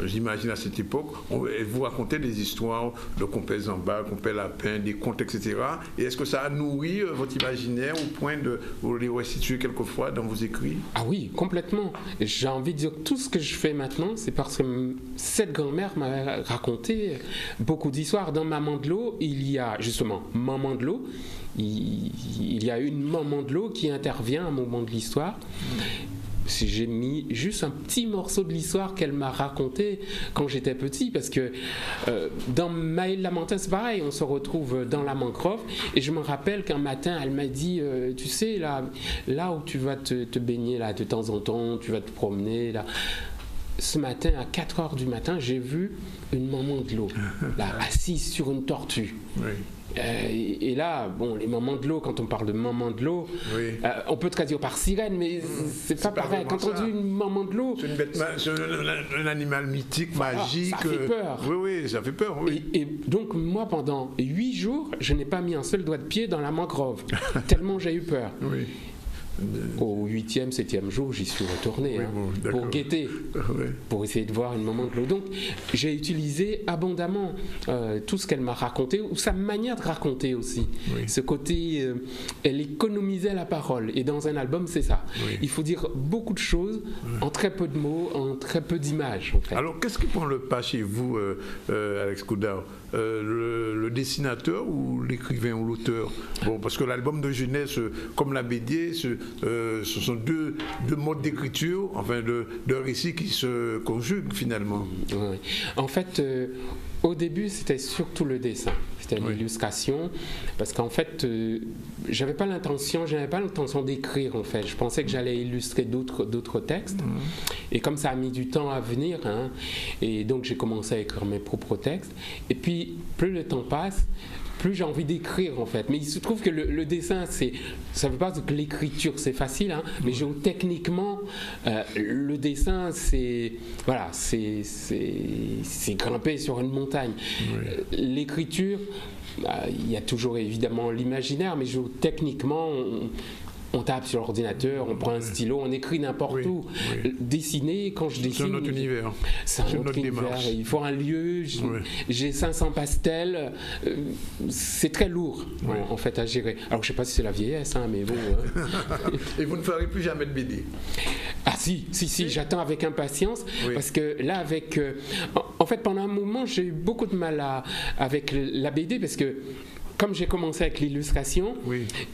j'imagine à cette époque, vous racontez des histoires de compères en bas, compères lapins, des contes, etc. Et est-ce que ça a nourri votre imaginaire au point de vous les restituer quelquefois dans vos écrits? Ah oui, complètement. J'ai envie de dire que tout ce que je fais maintenant, c'est parce que cette grand-mère m'a raconté beaucoup d'histoires. Dans Maman de l'eau, il y a justement Maman de l'eau. Il y a une maman de l'eau qui intervient à un moment de l'histoire. J'ai mis juste un petit morceau de l'histoire qu'elle m'a raconté quand j'étais petit, parce que dans Maëlle Lamentin, c'est pareil, on se retrouve dans la mangrove, et je me rappelle qu'un matin, elle m'a dit, tu sais, là où tu vas te baigner, là, de temps en temps, tu vas te promener, là. Ce matin, à 4h du matin, j'ai vu une maman de l'eau, là, assise sur une tortue. Oui. Et là, bon, les mamans de l'eau, quand on parle de maman de l'eau, oui. On peut traduire par sirène, mais c'est pas pareil. Quand on dit une maman de l'eau, c'est un animal mythique, magique. Ça fait peur. Oui, ça fait peur. Oui. Et donc, moi, pendant 8 jours, je n'ai pas mis un seul doigt de pied dans la mangrove, tellement j'ai eu peur. Oui. Au 8e, 7e jour, j'y suis retourné pour guetter, pour essayer de voir une maman de l'eau. Donc, j'ai utilisé abondamment tout ce qu'elle m'a raconté, ou sa manière de raconter aussi. Oui. Ce côté, elle économisait la parole. Et dans un album, c'est ça. Oui. Il faut dire beaucoup de choses en très peu de mots, en très peu d'images. En fait. Alors, qu'est-ce qui prend le pas chez vous, Alex Coudard? Le dessinateur ou l'écrivain ou l'auteur? Bon, parce que l'album de jeunesse, comme la BD, ce sont deux modes d'écriture, enfin de récits qui se conjuguent finalement. Oui. En fait, au début, c'était surtout le dessin, c'était l'illustration, parce qu'en fait, j'avais pas l'intention d'écrire en fait. Je pensais que j'allais illustrer d'autres textes, et comme ça a mis du temps à venir, et donc j'ai commencé à écrire mes propres textes. Et puis, plus le temps passe, plus j'ai envie d'écrire en fait. Mais il se trouve que le dessin, ça ne veut pas dire que l'écriture c'est facile, mais géotechniquement, le dessin c'est grimper sur une montagne. Oui. L'écriture, il y a toujours évidemment l'imaginaire, mais géotechniquement, on tape sur l'ordinateur, on prend un stylo, on écrit n'importe où. Oui. Dessiner, quand je dessine... C'est notre univers. C'est un autre univers. Il faut un lieu, j'ai 500 pastels, c'est très lourd en fait à gérer. Alors je sais pas si c'est la vieillesse, mais bon... Et vous ne ferez plus jamais de BD? Ah si, j'attends avec impatience, parce que là, en fait, pendant un moment, j'ai eu beaucoup de mal avec la BD, parce que comme j'ai commencé avec l'illustration,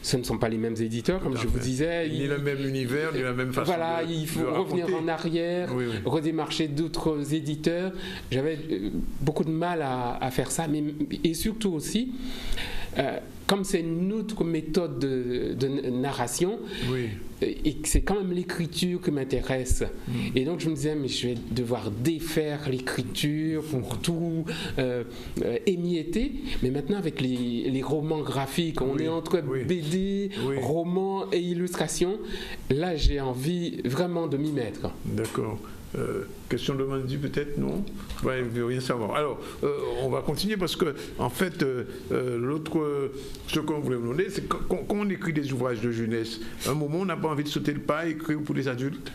ce ne sont pas les mêmes éditeurs, comme je vous disais. Ni le même univers, ni la même façon voilà, il faut revenir en arrière, redémarcher d'autres éditeurs. J'avais beaucoup de mal à faire ça, et surtout aussi... comme c'est une autre méthode de narration, et que c'est quand même l'écriture qui m'intéresse. Et donc je me disais, mais je vais devoir défaire l'écriture pour tout émietter. Mais maintenant, avec les romans graphiques, on est entre BD, romans et illustration. Là, j'ai envie vraiment de m'y mettre. D'accord. Question de Mandy peut-être, non? Il ne veut rien savoir. Alors, on va continuer parce que, en fait, ce qu'on voulait vous demander, c'est quand on écrit des ouvrages de jeunesse, à un moment, on n'a pas envie de sauter le pas et écrire pour les adultes?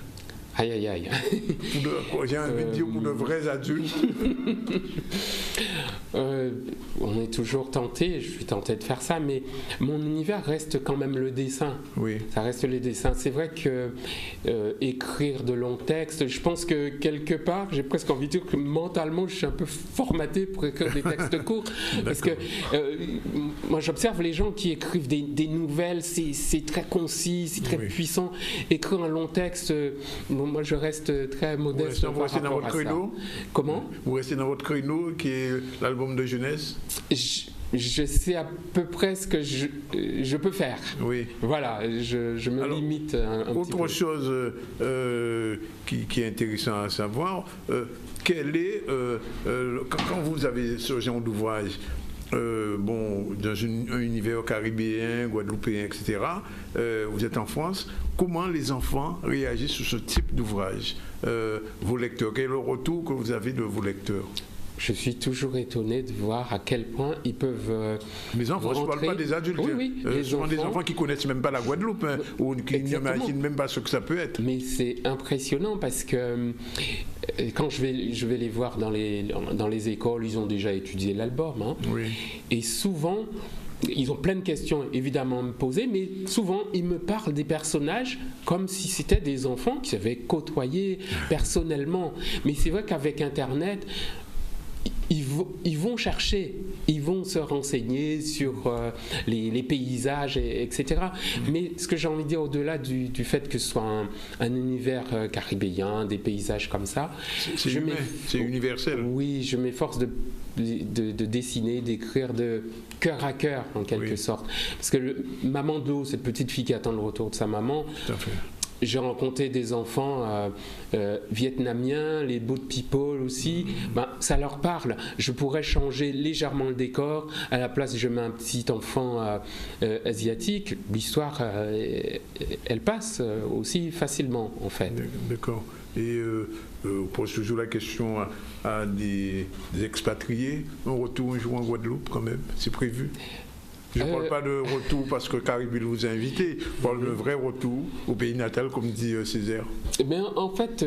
Aïe, aïe, aïe. J'ai envie de dire pour de vrais adultes. On est toujours tenté, je suis tenté de faire ça, mais mon univers reste quand même le dessin. Ça reste le dessin. C'est vrai que écrire de longs textes, je pense que quelque part, j'ai presque envie de dire que mentalement, je suis un peu formaté pour écrire des textes courts. Parce que moi, j'observe les gens qui écrivent des nouvelles, c'est très concis, c'est très puissant. Écrire un long texte... moi, je reste très modeste. Vous restez dans votre créneau? Comment? Vous restez dans votre créneau, qui est l'album de jeunesse? Je sais à peu près ce que je peux faire. Voilà, je me limite un petit peu. Autre chose qui est intéressant à savoir, quel est, quand vous avez ce genre d'ouvrage, dans un univers caribéen, guadeloupéen, etc., vous êtes en France, comment les enfants réagissent sur ce type d'ouvrage? Vos lecteurs, quel est le retour que vous avez de vos lecteurs? Je suis toujours étonné de voir à quel point ils peuvent. Mes enfants, je ne parle pas des adultes. Souvent des enfants qui ne connaissent même pas la Guadeloupe, ou qui n'imaginent même pas ce que ça peut être. Mais c'est impressionnant parce que quand je vais les voir dans les écoles, ils ont déjà étudié l'album. Et souvent. Ils ont plein de questions évidemment à me poser, mais souvent ils me parlent des personnages comme si c'était des enfants qu'ils avaient côtoyés personnellement. Mais c'est vrai qu'avec Internet, ils vont chercher, ils vont se renseigner sur les paysages, etc. Mais ce que j'ai envie de dire, au-delà du fait que ce soit un univers caribéen, des paysages comme ça, c'est universel. Oui, je m'efforce de dessiner, d'écrire de cœur à cœur en quelque sorte. Parce que Maman d'eau, cette petite fille qui attend le retour de sa maman, tout à fait. J'ai rencontré des enfants vietnamiens, les boat people aussi. Ça leur parle. Je pourrais changer légèrement le décor. À la place, je mets un petit enfant asiatique. L'histoire, elle passe aussi facilement, en fait. D'accord. Et on pose toujours la question à des expatriés. Un retour un jour en Guadeloupe, quand même, c'est prévu? Je ne parle pas de retour parce que Caribille vous a invité. Je parle de vrai retour au pays natal, comme dit Césaire. Eh bien, en fait,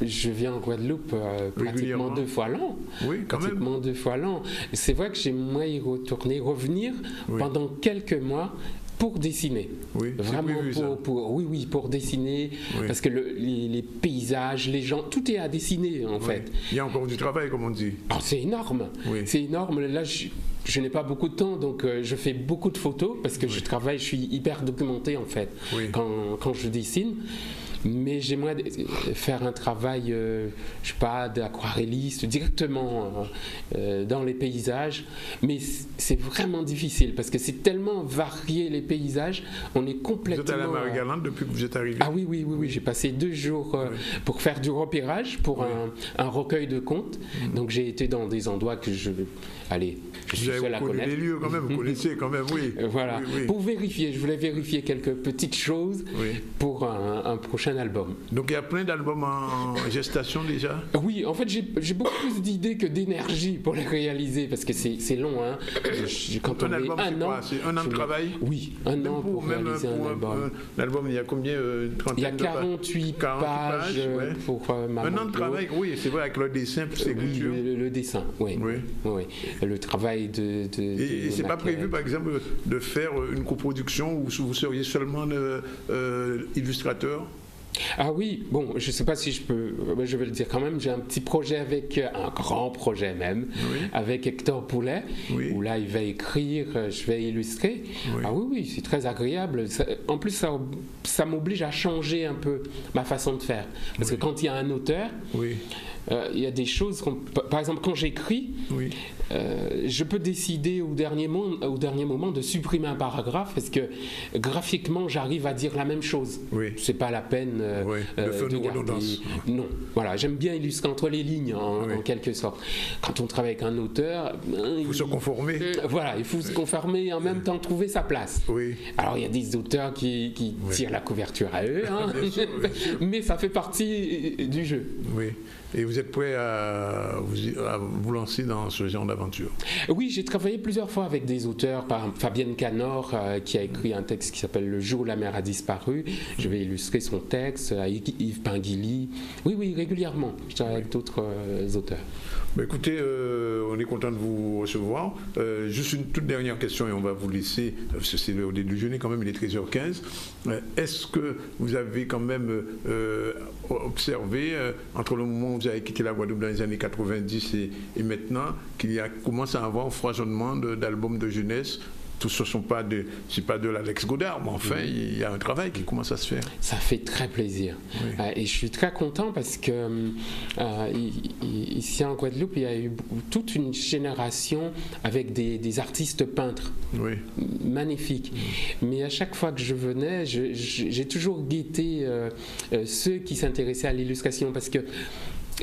je viens en Guadeloupe pratiquement 2 fois l'an. Oui, quand même. Pratiquement 2 fois l'an. C'est vrai que j'aimerais y revenir pendant quelques mois pour dessiner. Oui, vraiment pour dessiner, parce que les paysages, les gens, tout est à dessiner en fait. Il y a encore du travail, comme on dit. C'est énorme. C'est énorme. Là, je n'ai pas beaucoup de temps, donc je fais beaucoup de photos parce que je suis hyper documenté en fait quand je dessine. Mais j'aimerais faire un travail, je sais pas, d'aquarelliste directement dans les paysages. Mais c'est vraiment difficile parce que c'est tellement varié les paysages. On est complètement. Vous êtes allé à Marie-Galante depuis que vous êtes arrivé? Ah oui. J'ai passé 2 jours pour faire du repérage pour un recueil de contes. Donc j'ai été dans des endroits que allez, je suis seul à connaître. Les lieux quand même, vous connaissez quand même, oui. Voilà. Oui. Pour vérifier, je voulais vérifier quelques petites choses pour un prochain album. Donc il y a plein d'albums en gestation déjà? Oui, en fait j'ai beaucoup plus d'idées que d'énergie pour les réaliser parce que c'est long. Hein. Quand on album, c'est un an de travail? Oui, un an pour réaliser un album. L'album, il y a combien? Il y a 48 pages pour un an de travail, oui, c'est vrai, avec le dessin, c'est le dessin, oui. Le travail de et c'est pas prévu, par exemple, de faire une coproduction où vous seriez seulement illustrateur? Ah oui, bon, je ne sais pas si je peux, je vais le dire quand même, j'ai un petit projet un grand projet même, avec Hector Poulet, où là il va écrire, je vais illustrer. Ah oui, c'est très agréable. En plus, ça m'oblige à changer un peu ma façon de faire. Parce que quand il y a un auteur, il y a des choses, par exemple quand j'écris, je peux décider au dernier moment de supprimer un paragraphe parce que graphiquement j'arrive à dire la même chose. C'est pas la peine de garder. Non, voilà, j'aime bien illustrer entre les lignes en quelque sorte. Quand on travaille avec un auteur, il faut se conformer. Voilà, il faut se conformer et en même temps trouver sa place. Alors il y a des auteurs qui tirent la couverture à eux, hein, bien sûr. Mais ça fait partie du jeu. Et vous êtes prêt à vous lancer dans ce genre d'aventure? Oui, j'ai travaillé plusieurs fois avec des auteurs, par exemple Fabienne Canor qui a écrit un texte qui s'appelle Le jour où la mer a disparu. Je vais illustrer son texte, avec Yves Pinguili. Oui, régulièrement. Je travaille avec d'autres auteurs. Écoutez, on est content de vous recevoir. Juste une toute dernière question et on va vous laisser, parce que c'est l'heure du déjeuner quand même, il est 13h15. Est-ce que vous avez quand même observé, entre le moment où vous avez quitté la Guadeloupe dans les années 90 et maintenant, qu'il commence à avoir un foisonnement d'albums de jeunesse? Tout ce sont pas c'est pas de l'Alex Godard, mais enfin, il y a un travail qui commence à se faire. Ça fait très plaisir. Et je suis très content parce que ici en Guadeloupe, il y a eu toute une génération avec des artistes peintres magnifiques. Mais à chaque fois que je venais, j'ai toujours guetté ceux qui s'intéressaient à l'illustration parce que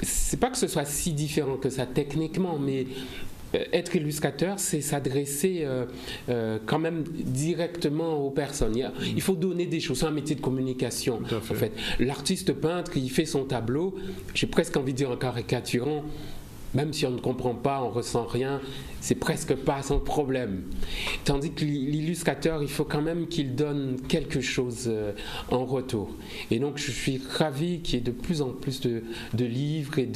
c'est pas que ce soit si différent que ça techniquement, mais être illustrateur, c'est s'adresser quand même directement aux personnes. Il faut donner des choses, c'est un métier de communication. En fait. L'artiste peintre, il fait son tableau, j'ai presque envie de dire en caricaturant, même si on ne comprend pas, on ne ressent rien, c'est presque pas son problème. Tandis que l'illustrateur, il faut quand même qu'il donne quelque chose en retour. Et donc je suis ravi qu'il y ait de plus en plus de livres et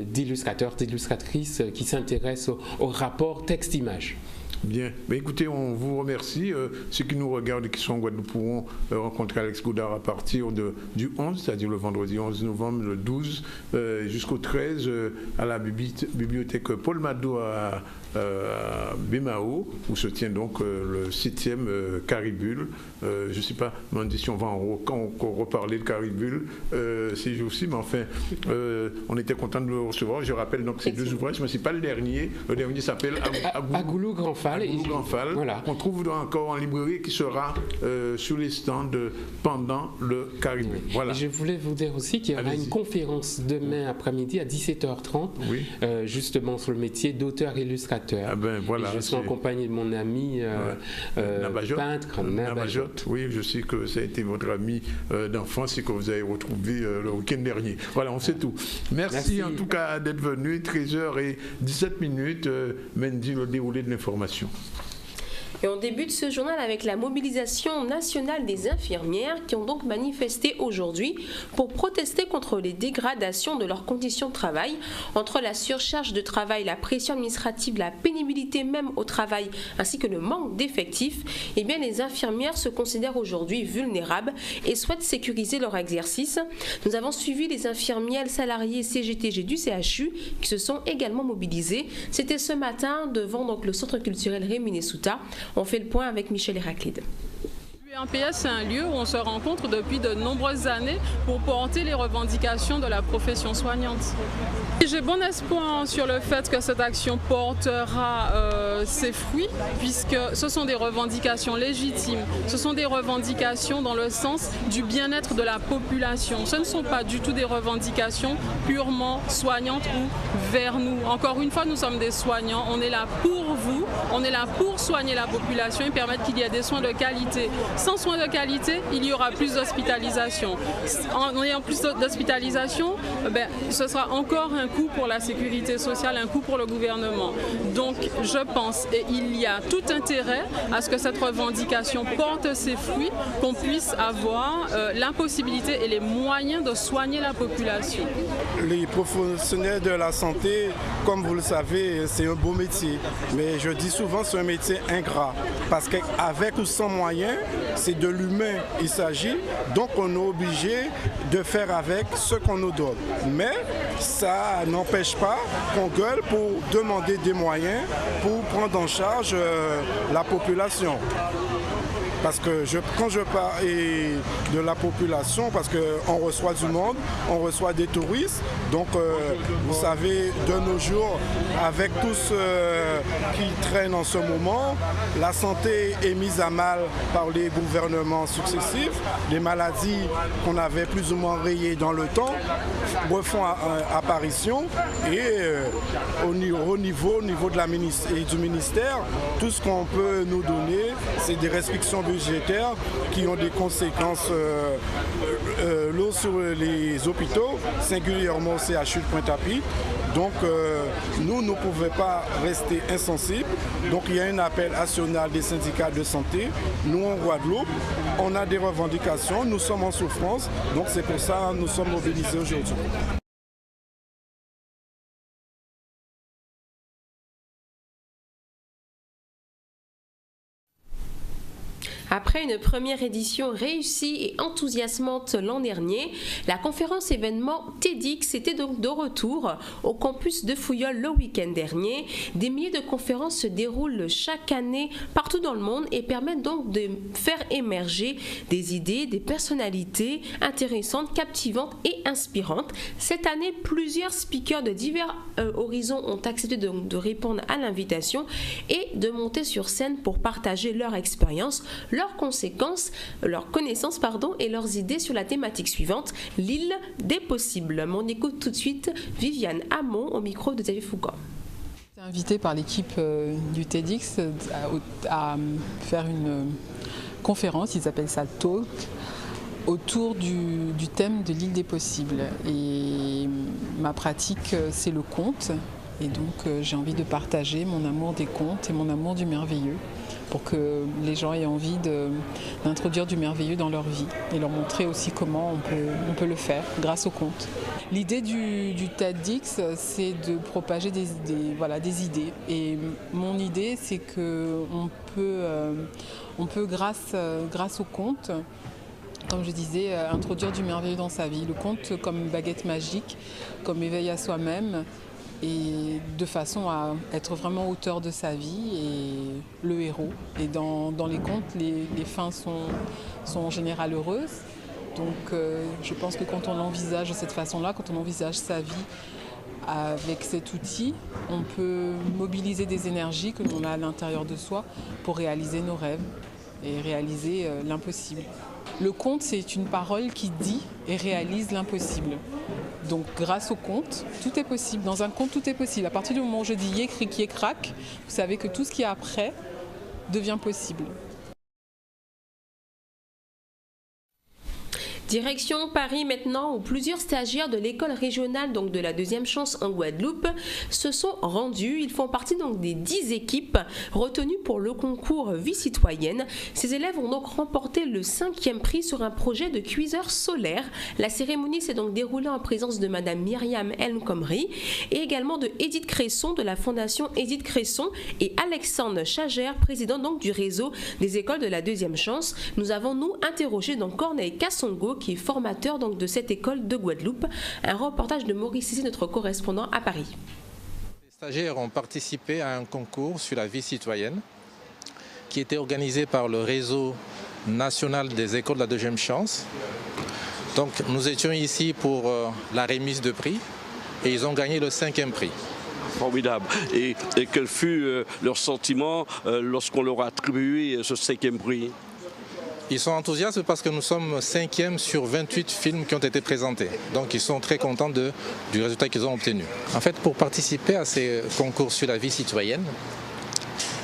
d'illustrateurs, d'illustratrices qui s'intéressent au rapport texte-image. Bien. Mais écoutez, on vous remercie. Ceux qui nous regardent et qui sont en Guadeloupe pourront rencontrer Alex Godard à partir du 11, c'est-à-dire le vendredi 11 novembre, le 12 jusqu'au 13 à la bibliothèque Paul Mado à Bémao, où se tient donc le 7e Caribule. Je ne sais pas, si on va encore reparler de Caribule ces jours-ci, mais enfin, on était content de le recevoir. Je rappelle donc ces deux ouvrages, mais ce n'est pas le dernier. Le dernier s'appelle Agoulou Grand Fall. Voilà. On trouve encore en librairie qui sera sur les stands pendant le Caribule. Voilà. Et je voulais vous dire aussi qu'il y aura une conférence demain après-midi à 17h30, justement sur le métier d'auteur-illustrateur. Je suis en compagnie de mon ami peintre Nabajot. Oui, je sais que ça a été votre ami d'enfance et que vous avez retrouvé le week-end dernier. Voilà, on sait tout. Merci en tout cas d'être venu. 13h17. Mendy, le déroulé de l'information. Et on débute ce journal avec la mobilisation nationale des infirmières qui ont donc manifesté aujourd'hui pour protester contre les dégradations de leurs conditions de travail. Entre la surcharge de travail, la pression administrative, la pénibilité même au travail ainsi que le manque d'effectifs, eh bien les infirmières se considèrent aujourd'hui vulnérables et souhaitent sécuriser leur exercice. Nous avons suivi les infirmières salariées CGTG du CHU qui se sont également mobilisées. C'était ce matin devant donc, le centre culturel Réminé Souta. On fait le point avec Michel Héraclide. l'UNPS, c'est un lieu où on se rencontre depuis de nombreuses années pour porter les revendications de la profession soignante. J'ai bon espoir sur le fait que cette action portera ses fruits, puisque ce sont des revendications légitimes, ce sont des revendications dans le sens du bien-être de la population. Ce ne sont pas du tout des revendications purement soignantes ou vers nous. Encore une fois, nous sommes des soignants, on est là pour vous, on est là pour soigner la population et permettre qu'il y ait des soins de qualité. Sans soins de qualité, il y aura plus d'hospitalisation. En ayant plus d'hospitalisation, ce sera encore un coût pour la sécurité sociale, un coût pour le gouvernement. Donc je pense, et il y a tout intérêt à ce que cette revendication porte ses fruits, qu'on puisse avoir la possibilité et les moyens de soigner la population. Les professionnels de la santé, comme vous le savez, c'est un beau métier. Mais je dis souvent c'est un métier ingrat. Parce qu'avec ou sans moyens, c'est de l'humain il s'agit. Donc on est obligé de faire avec ce qu'on nous donne. Mais ça n'empêche pas qu'on gueule pour demander des moyens pour prendre en charge la population. Parce que quand je parle de la population, parce qu'on reçoit du monde, on reçoit des touristes. Donc, vous savez, de nos jours, avec tout ce qui traîne en ce moment, la santé est mise à mal par les gouvernements successifs. Les maladies qu'on avait plus ou moins rayées dans le temps refont apparition. Et au niveau de la du ministère, tout ce qu'on peut nous donner, c'est des restrictions budgétaires qui ont des conséquences lourdes sur les hôpitaux, singulièrement au CHU de Pointe-à-Pitre. Donc nous ne pouvons pas rester insensibles. Donc il y a un appel national des syndicats de santé. Nous en Guadeloupe, on a des revendications, nous sommes en souffrance. Donc c'est pour ça que nous sommes mobilisés aujourd'hui. Après une première édition réussie et enthousiasmante l'an dernier, la conférence événement TEDx était donc de retour au campus de Fouillol le week-end dernier. Des milliers de conférences se déroulent chaque année partout dans le monde et permettent donc de faire émerger des idées, des personnalités intéressantes, captivantes et inspirantes. Cette année, plusieurs speakers de divers horizons ont accepté de répondre à l'invitation et de monter sur scène pour partager leur expérience, leurs conséquences, leurs connaissances et leurs idées sur la thématique suivante, l'île des possibles. On écoute tout de suite Viviane Hamon au micro de Xavier Foucault. J'ai été invitée par l'équipe du TEDx à faire une conférence, ils appellent ça Talk, autour du thème de l'île des possibles. Et ma pratique, c'est le conte. Et donc j'ai envie de partager mon amour des contes et mon amour du merveilleux pour que les gens aient envie d'introduire du merveilleux dans leur vie et leur montrer aussi comment on peut le faire grâce aux contes. L'idée du TEDx, c'est de propager des idées. Et mon idée, c'est qu'on peut grâce aux contes, comme je disais, introduire du merveilleux dans sa vie. Le conte comme baguette magique, comme éveil à soi-même, et de façon à être vraiment auteur de sa vie et le héros. Et dans les contes, les fins sont en général heureuses. Donc je pense que quand on envisage de cette façon-là, quand on envisage sa vie avec cet outil, on peut mobiliser des énergies que l'on a à l'intérieur de soi pour réaliser nos rêves et réaliser l'impossible. Le conte, c'est une parole qui dit et réalise l'impossible. Donc grâce au conte, tout est possible. Dans un conte, tout est possible. À partir du moment où je dis yé, cric, yé, crac, vous savez que tout ce qui est après devient possible. Direction Paris maintenant, où plusieurs stagiaires de l'école régionale donc de la deuxième chance en Guadeloupe se sont rendus. Ils font partie donc des 10 équipes retenues pour le concours Vie citoyenne. Ces élèves ont donc remporté le 5e prix sur un projet de cuiseur solaire. La cérémonie s'est donc déroulée en présence de Madame Myriam El Khomri et également de Edith Cresson de la Fondation Edith Cresson et Alexandre Chagère, président donc du réseau des écoles de la deuxième chance. Nous avons interrogé donc Corneille Kassongo, qui est formateur donc de cette école de Guadeloupe. Un reportage de Maurice Cissé, notre correspondant à Paris. Les stagiaires ont participé à un concours sur la vie citoyenne qui était organisé par le réseau national des écoles de la deuxième chance. Donc nous étions ici pour la remise de prix et ils ont gagné le 5e prix. Formidable. Et quel fut leur sentiment lorsqu'on leur a attribué ce 5e prix? Ils sont enthousiastes parce que nous sommes 5e sur 28 films qui ont été présentés. Donc ils sont très contents du résultat qu'ils ont obtenu. En fait, pour participer à ces concours sur la vie citoyenne,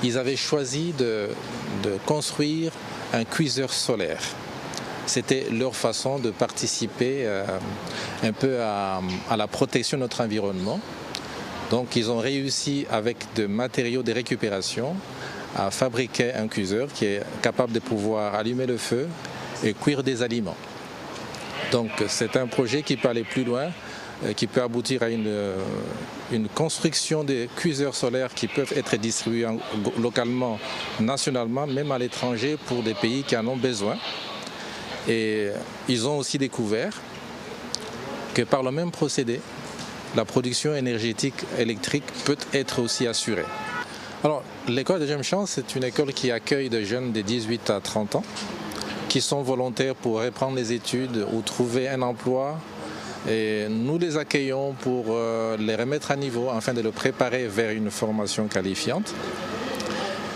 ils avaient choisi de construire un cuiseur solaire. C'était leur façon de participer un peu à la protection de notre environnement. Donc ils ont réussi avec des matériaux de récupération à fabriquer un cuiseur qui est capable de pouvoir allumer le feu et cuire des aliments. Donc c'est un projet qui peut aller plus loin, qui peut aboutir à une construction de cuiseurs solaires qui peuvent être distribués localement, nationalement, même à l'étranger pour des pays qui en ont besoin. Et ils ont aussi découvert que par le même procédé, la production énergétique électrique peut être aussi assurée. Alors, l'école de deuxième chance, c'est une école qui accueille des jeunes de 18 à 30 ans qui sont volontaires pour reprendre les études ou trouver un emploi. Et nous les accueillons pour les remettre à niveau afin de les préparer vers une formation qualifiante.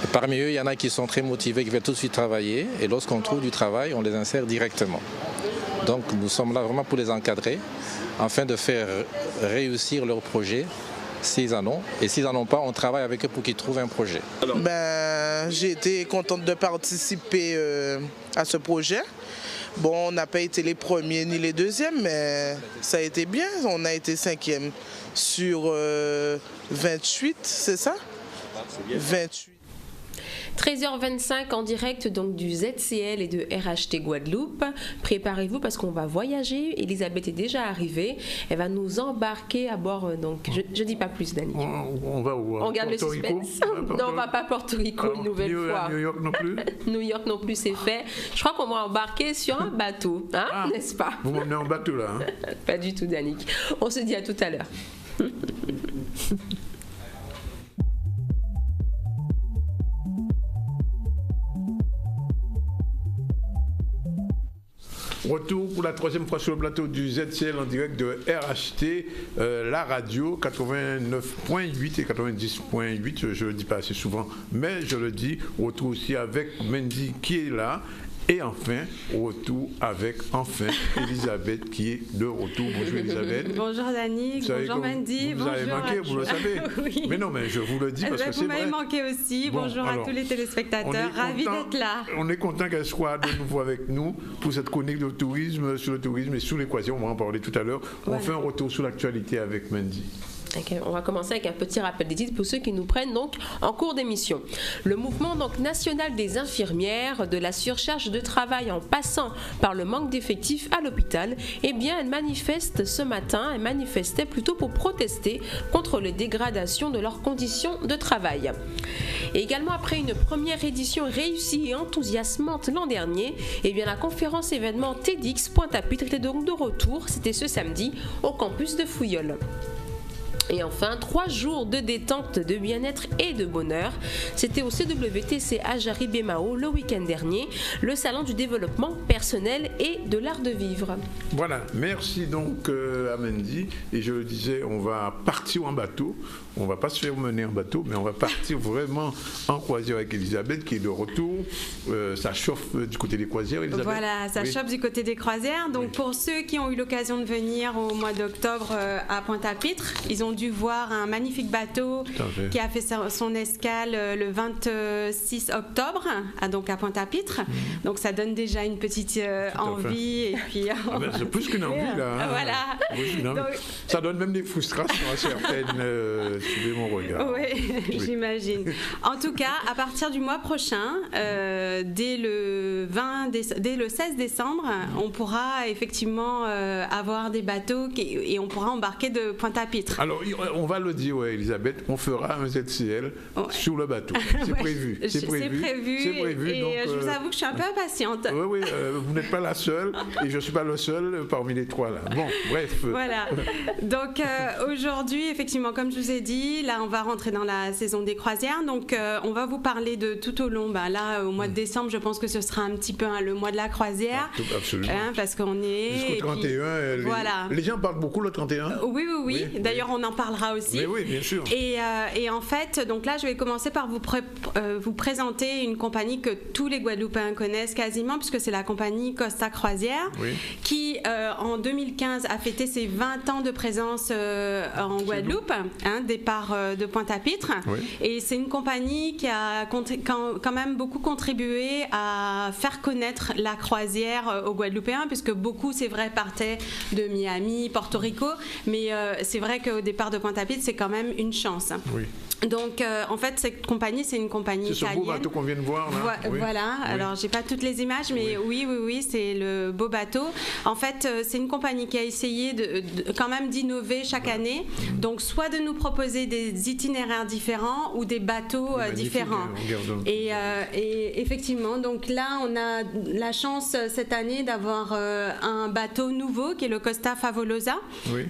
Et parmi eux, il y en a qui sont très motivés, qui veulent tout de suite travailler. Et lorsqu'on trouve du travail, on les insère directement. Donc nous sommes là vraiment pour les encadrer afin de faire réussir leur projet. S'ils en ont, et s'ils n'en ont pas, on travaille avec eux pour qu'ils trouvent un projet. J'ai été contente de participer à ce projet. Bon, on n'a pas été les premiers ni les deuxièmes, mais ça a été bien. On a été 5e sur 28, c'est ça? 28. 13h25 en direct donc du ZCL et de RHT Guadeloupe. Préparez-vous parce qu'on va voyager. Elisabeth est déjà arrivée. Elle va nous embarquer à bord. Donc je dis pas plus, Dani. On va où? On garde le suspense. Non, on va pas à Porto Rico une nouvelle fois. New York non plus. New York non plus, c'est fait. Je crois qu'on va embarquer sur un bateau, n'est-ce pas? Vous m'emmenez en bateau là. Pas du tout, Danick. On se dit à tout à l'heure. Retour pour la 3e fois sur le plateau du ZCL en direct de RHT, la radio 89.8 et 90.8, je ne le dis pas assez souvent, mais je le dis. Retour aussi avec Mendy qui est là. Et enfin, retour avec Elisabeth qui est de retour. Bonjour Elisabeth. Bonjour Dani, bonjour Mendy. Vous avez manqué, vous le savez. Oui. Mais non, mais je vous le dis parce que c'est vrai. Vous m'avez manqué aussi. Bon, bonjour alors, à tous les téléspectateurs. Ravi d'être là. On est content qu'elle soit de nouveau avec nous pour cette chronique de tourisme, sur le tourisme et sur les croisières. On va en parler tout à l'heure. Voilà. On fait un retour sur l'actualité avec Mendy. Okay, on va commencer avec un petit rappel des titres pour ceux qui nous prennent donc en cours d'émission. Le mouvement donc national des infirmières, de la surcharge de travail en passant par le manque d'effectifs à l'hôpital, eh bien elles manifestent ce matin, elles manifestaient plutôt pour protester contre les dégradations de leurs conditions de travail. Et également après une première édition réussie et enthousiasmante l'an dernier, eh bien la conférence événement TEDx Pointe-à-Pitre était donc de retour, c'était ce samedi au campus de Fouilleul. Et enfin, 3 jours de détente, de bien-être et de bonheur. C'était au CWTC à Jarry-Bémao le week-end dernier, le salon du développement personnel et de l'art de vivre. Voilà, merci donc à Mendy. Et je le disais, on va partir en bateau. On ne va pas se faire mener en bateau, mais on va partir vraiment en croisière avec Elisabeth qui est de retour. Ça chauffe du côté des croisières, Elisabeth. Voilà, ça chauffe du côté des croisières. Donc pour ceux qui ont eu l'occasion de venir au mois d'octobre à Pointe-à-Pitre, ils ont dû voir un magnifique bateau qui a fait son escale le 26 octobre donc à Pointe-à-Pitre. Donc ça donne déjà une petite envie. Et puis, c'est plus qu'une envie là. Voilà. Oui, donc, ça donne même des frustrations à certaines. Suivez mon regard. Oui, j'imagine. En tout cas, à partir du mois prochain, dès le 16 décembre, on pourra effectivement avoir des bateaux et on pourra embarquer de Pointe-à-Pitre. Alors, on va le dire, Elisabeth, on fera un ZCL sur le bateau. C'est prévu. C'est prévu. Et donc, je vous avoue que je suis un peu impatiente. Oui, vous n'êtes pas la seule et je ne suis pas le seul parmi les trois là. Bon, bref. Voilà. Donc aujourd'hui, effectivement, comme je vous ai dit, là on va rentrer dans la saison des croisières. Donc on va vous parler de tout au long. Là, au mois de décembre, je pense que ce sera un petit peu le mois de la croisière. Absolument. Parce qu'on est... Jusqu'au 31. Voilà. Les gens parlent beaucoup le 31. Oui. D'ailleurs, on en parlera aussi. Mais oui, bien sûr. Et en fait, donc là, je vais commencer par vous présenter une compagnie que tous les Guadeloupéens connaissent quasiment, puisque c'est la compagnie Costa Croisière, qui en 2015 a fêté ses 20 ans de présence en Guadeloupe, départ de Pointe-à-Pitre. Et c'est une compagnie qui a quand même beaucoup contribué à faire connaître la croisière aux Guadeloupéens, puisque beaucoup, c'est vrai, partaient de Miami, Porto Rico, mais c'est vrai qu'au départ de Pointe-à-Pitre, c'est quand même une chance. Donc, en fait, cette compagnie, c'est une compagnie italienne. C'est ce beau bateau qu'on vient de voir, là. Voilà. Alors, j'ai pas toutes les images, mais oui, c'est le beau bateau. En fait, c'est une compagnie qui a essayé quand même d'innover chaque année. Donc, soit de nous proposer des itinéraires différents ou des bateaux différents. Et effectivement, donc là, on a la chance cette année d'avoir un bateau nouveau qui est le Costa Favolosa.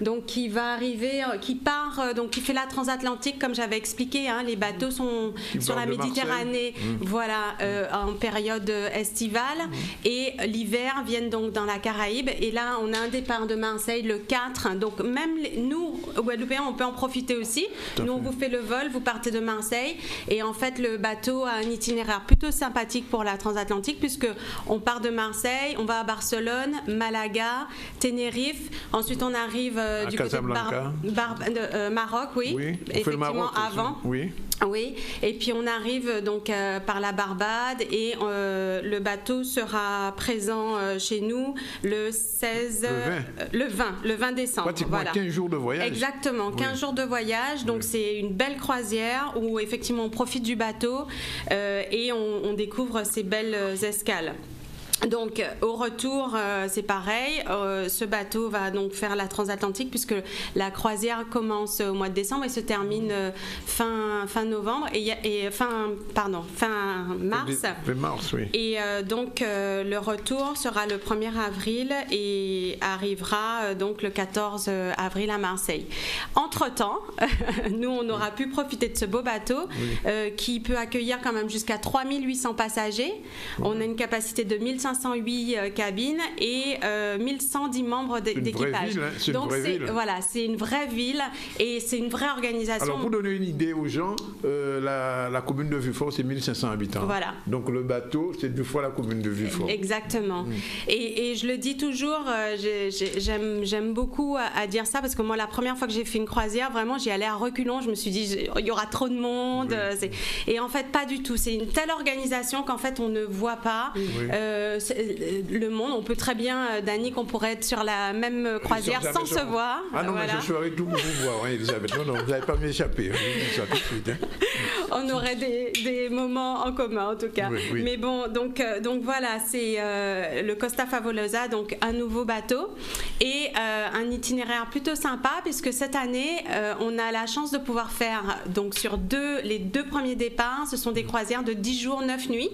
Donc, qui va arriver, qui part, donc qui fait la transatlantique, comme j'avais expliqué. Les bateaux sont sur la Méditerranée, en période estivale, et l'hiver viennent donc dans la Caraïbe. Et là, on a un départ de Marseille le 4. Donc même nous, Guadeloupéens, on peut en profiter aussi. Nous, on vous fait le vol, vous partez de Marseille, et en fait, le bateau a un itinéraire plutôt sympathique pour la transatlantique, puisque on part de Marseille, on va à Barcelone, Malaga, Tenerife. Ensuite, on arrive du côté de Maroc, effectivement, avant. Oui, et puis on arrive donc par la Barbade, et le bateau sera présent chez nous le 20 décembre. Pratiquement 15 jours de voyage. Exactement, 15 jours de voyage, donc c'est une belle croisière où effectivement on profite du bateau et on découvre ces belles escales. Donc au retour, c'est pareil, ce bateau va donc faire la transatlantique, puisque la croisière commence au mois de décembre et se termine fin novembre fin mars. Et donc le retour sera le 1er avril et arrivera donc le 14 avril à Marseille. Entre-temps, nous on aura pu profiter de ce beau bateau qui peut accueillir quand même jusqu'à 3800 passagers. On a une capacité de 1508 cabines et 1110 membres d'équipage. Donc c'est une vraie ville et c'est une vraie organisation. Alors pour donner une idée aux gens, la commune de Vieux-Fort, c'est 1500 habitants. Voilà. Donc le bateau, c'est 2 fois la commune de Vieux-Fort. Exactement. Et je le dis toujours, j'aime beaucoup à dire ça, parce que moi, la première fois que j'ai fait une croisière, vraiment, j'y allais à reculons. Je me suis dit, il y aura trop de monde. Et en fait, pas du tout. C'est une telle organisation qu'en fait, on ne voit pas le monde. On peut très bien, Dany, qu'on pourrait être sur la même croisière sans se voir. Ah non, mais je ferai tout pour vous voir, Elisabeth. Non, vous n'allez pas m'échapper. Ça tout de suite. On aurait des moments en commun, en tout cas. Oui. Mais bon, donc voilà, c'est le Costa Favolosa, donc un nouveau bateau et un itinéraire plutôt sympa, puisque cette année, on a la chance de pouvoir faire, donc sur les 2 premiers départs, ce sont des croisières de 10 jours, 9 nuits.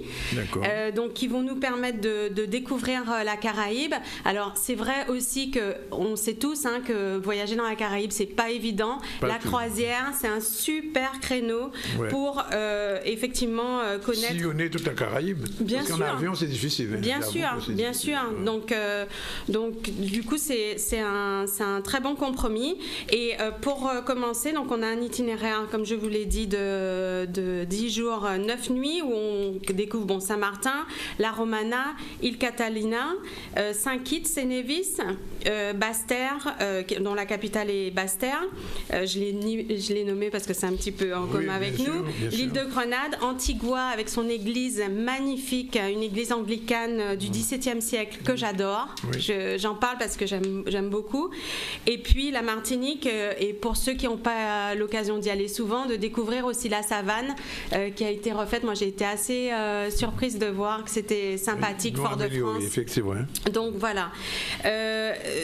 Donc qui vont nous permettre de découvrir la Caraïbe. Alors c'est vrai aussi qu'on sait tous que voyager dans la Caraïbe, c'est pas évident. La croisière, c'est un super créneau pour effectivement connaître. Sillonner toute la Caraïbe. Bien parce sûr. qu'en avion, c'est difficile. Bien sûr. Donc du coup, c'est un très bon compromis. Et pour commencer, donc on a un itinéraire, comme je vous l'ai dit, de 10 jours, 9 nuits, où on découvre Saint-Martin, La Romana, Île Catalina, Saint-Kitts et Nevis, Basse-Terre, dont la capitale est Basse-Terre. Je l'ai nommé parce que c'est un petit peu en commun avec nous. L'île de Grenade, Antigua avec son église magnifique, une église anglicane du XVIIe siècle que j'adore. J'en parle parce que j'aime j'aime beaucoup. Et puis la Martinique, et pour ceux qui n'ont pas l'occasion d'y aller souvent, de découvrir aussi la savane qui a été refaite. Moi, j'ai été assez surprise de voir que c'était sympathique, Fort-de-France. Oui, effectivement. Donc voilà.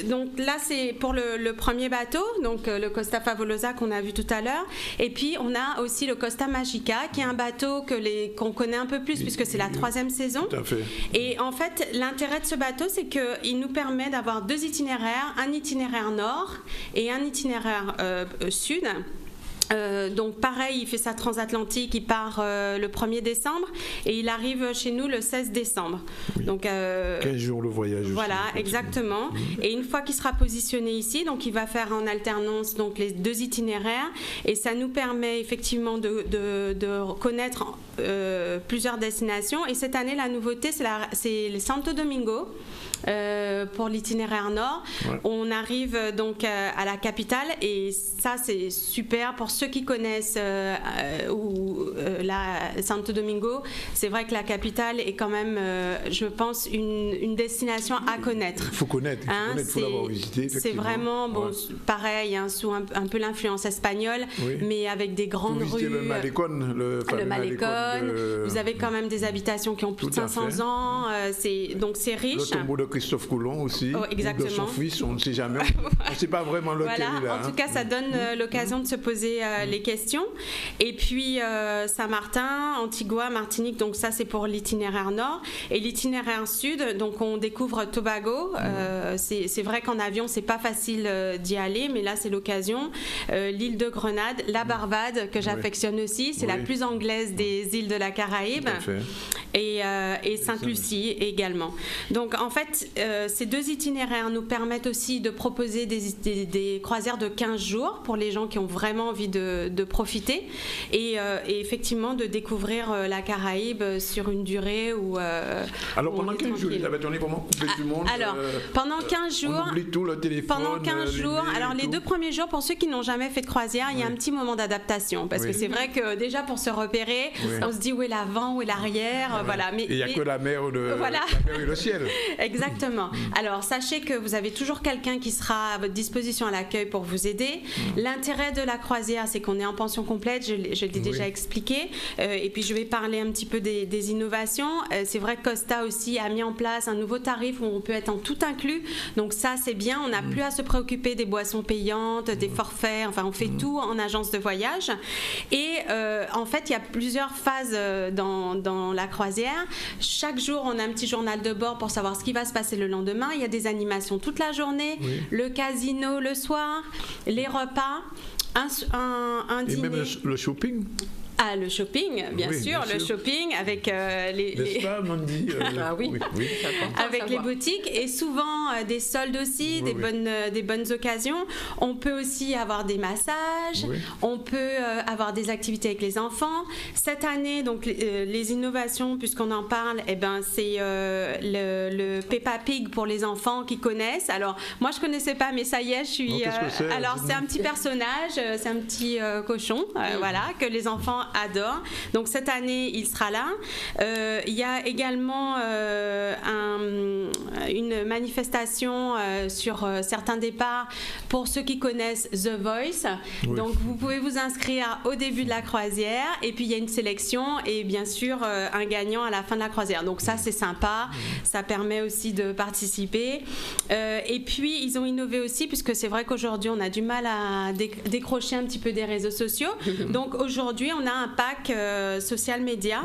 Donc là, c'est pour le premier bateau, donc le Costa Favolosa qu'on a vu tout à l'heure. Et puis on a aussi le Costa Magica, qui est un bateau qu'on connaît un peu plus puisque c'est la 3e saison. Tout à fait. Et en fait, l'intérêt de ce bateau, c'est qu'il nous permet d'avoir 2 itinéraires, un itinéraire nord et un itinéraire sud. Donc pareil, il fait sa transatlantique, il part le 1er décembre et il arrive chez nous le 16 décembre. Oui. Donc 15 jours le voyage. Voilà, aussi, exactement. Et une fois qu'il sera positionné ici, donc il va faire en alternance donc les 2 itinéraires et ça nous permet effectivement de connaître plusieurs destinations. Et cette année, la nouveauté, c'est le Santo Domingo. Pour l'itinéraire nord, on arrive donc à la capitale et ça c'est super pour ceux qui connaissent la Santo Domingo. C'est vrai que la capitale est quand même, je pense, une destination à connaître. Il faut connaître, il faut l'avoir visité. C'est vraiment pareil, sous un peu l'influence espagnole, mais avec des grandes rues. Le Malecón, le Malecón. Vous avez quand même des habitations qui ont plus de 500 ans. Donc c'est riche. Christophe Colomb aussi, exactement. de son fils, on ne sait jamais, on ne sait pas vraiment lequel il a. En tout cas, ça donne l'occasion de se poser les questions. Et puis Saint-Martin, Antigua, Martinique, donc ça c'est pour l'itinéraire nord. Et l'itinéraire sud, donc on découvre Tobago. C'est vrai qu'en avion, c'est pas facile d'y aller, mais là c'est l'occasion. L'île de Grenade, la Barbade, que j'affectionne aussi, c'est la plus anglaise des îles de la Caraïbe. Et Sainte-Lucie également. Donc en fait, ces 2 itinéraires nous permettent aussi de proposer des croisières de 15 jours pour les gens qui ont vraiment envie de profiter et effectivement de découvrir la Caraïbe sur une durée où alors pendant 15 jours, Elisabeth, on est vraiment coupé du monde. Alors, pendant 15 jours, on oublie tout, le téléphone. Pendant 15 jours, alors les 2 premiers jours, pour ceux qui n'ont jamais fait de croisière, il y a un petit moment d'adaptation parce que c'est vrai que déjà pour se repérer, on se dit où est l'avant, où est l'arrière, voilà. Mais il n'y a que la mer et le ciel. Exactement. Alors, sachez que vous avez toujours quelqu'un qui sera à votre disposition à l'accueil pour vous aider. L'intérêt de la croisière, c'est qu'on est en pension complète, je l'ai déjà expliqué. Et puis, je vais parler un petit peu des innovations. C'est vrai que Costa aussi a mis en place un nouveau tarif où on peut être en tout inclus. Donc ça, c'est bien. On n'a plus à se préoccuper des boissons payantes, des forfaits. Enfin, on fait tout en agence de voyage. Et en fait, il y a plusieurs phases dans la croisière. Chaque jour, on a un petit journal de bord pour savoir ce qui va se passer le lendemain. Il y a des animations toute la journée, le casino le soir, les repas, un dîner. Et même le shopping. Ah, le shopping, bien sûr, le shopping avec avec les boutiques et souvent des soldes aussi, des bonnes occasions. On peut aussi avoir des massages, on peut avoir des activités avec les enfants. Cette année, donc les innovations, puisqu'on en parle, c'est le Peppa Pig pour les enfants qui connaissent. Alors, moi, je connaissais pas, mais ça y est, je suis. Alors, c'est un petit personnage, c'est un petit cochon, voilà, que les enfants adore. Donc cette année, il sera là. Il y a également une manifestation sur certains départs pour ceux qui connaissent The Voice. Donc vous pouvez vous inscrire au début de la croisière et puis il y a une sélection et bien sûr un gagnant à la fin de la croisière. Donc ça, c'est sympa. Ça permet aussi de participer. Et puis ils ont innové aussi puisque c'est vrai qu'aujourd'hui, on a du mal à décrocher un petit peu des réseaux sociaux. Donc aujourd'hui, on a un pack social média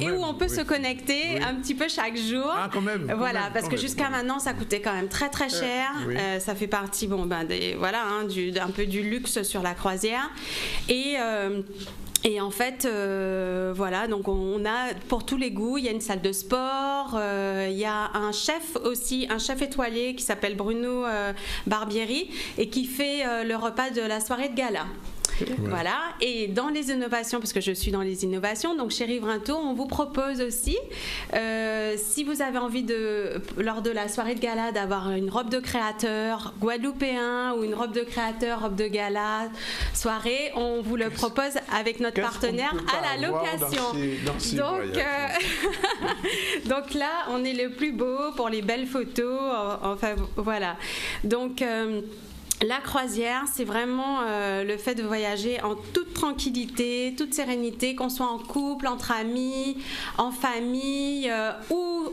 et où on peut se connecter un petit peu chaque jour. Ah, quand même. Voilà, parce que jusqu'à maintenant, ça coûtait quand même très très cher. Ça fait partie, un peu du luxe sur la croisière. Et en fait, voilà, donc on a pour tous les goûts, il y a une salle de sport, il y a un chef aussi, un chef étoilé qui s'appelle Bruno Barbieri et qui fait le repas de la soirée de gala. Voilà. Et dans les innovations, parce que je suis dans les innovations, donc chez Riverains Tour, on vous propose aussi, si vous avez envie lors de la soirée de gala, d'avoir une robe de créateur guadeloupéen ou une robe de créateur, robe de gala, soirée, on vous le propose avec notre partenaire à la location. Donc là, on est le plus beau pour les belles photos. Enfin, voilà. Donc la croisière, c'est vraiment le fait de voyager en toute tranquillité, toute sérénité, qu'on soit en couple, entre amis, en famille ou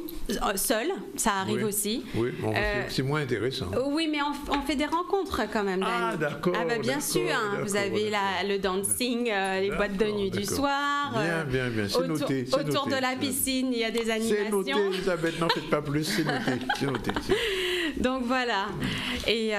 seul, ça arrive aussi. Oui, c'est moins intéressant. Oui, mais on fait des rencontres quand même. Ah, d'accord. Ah, bah, bien sûr, vous avez le dancing, les boîtes de nuit du soir. Bien, c'est noté. Autour de la piscine, il y a des animations. C'est noté, Elisabeth, n'en faites pas plus, c'est noté. Donc voilà. Et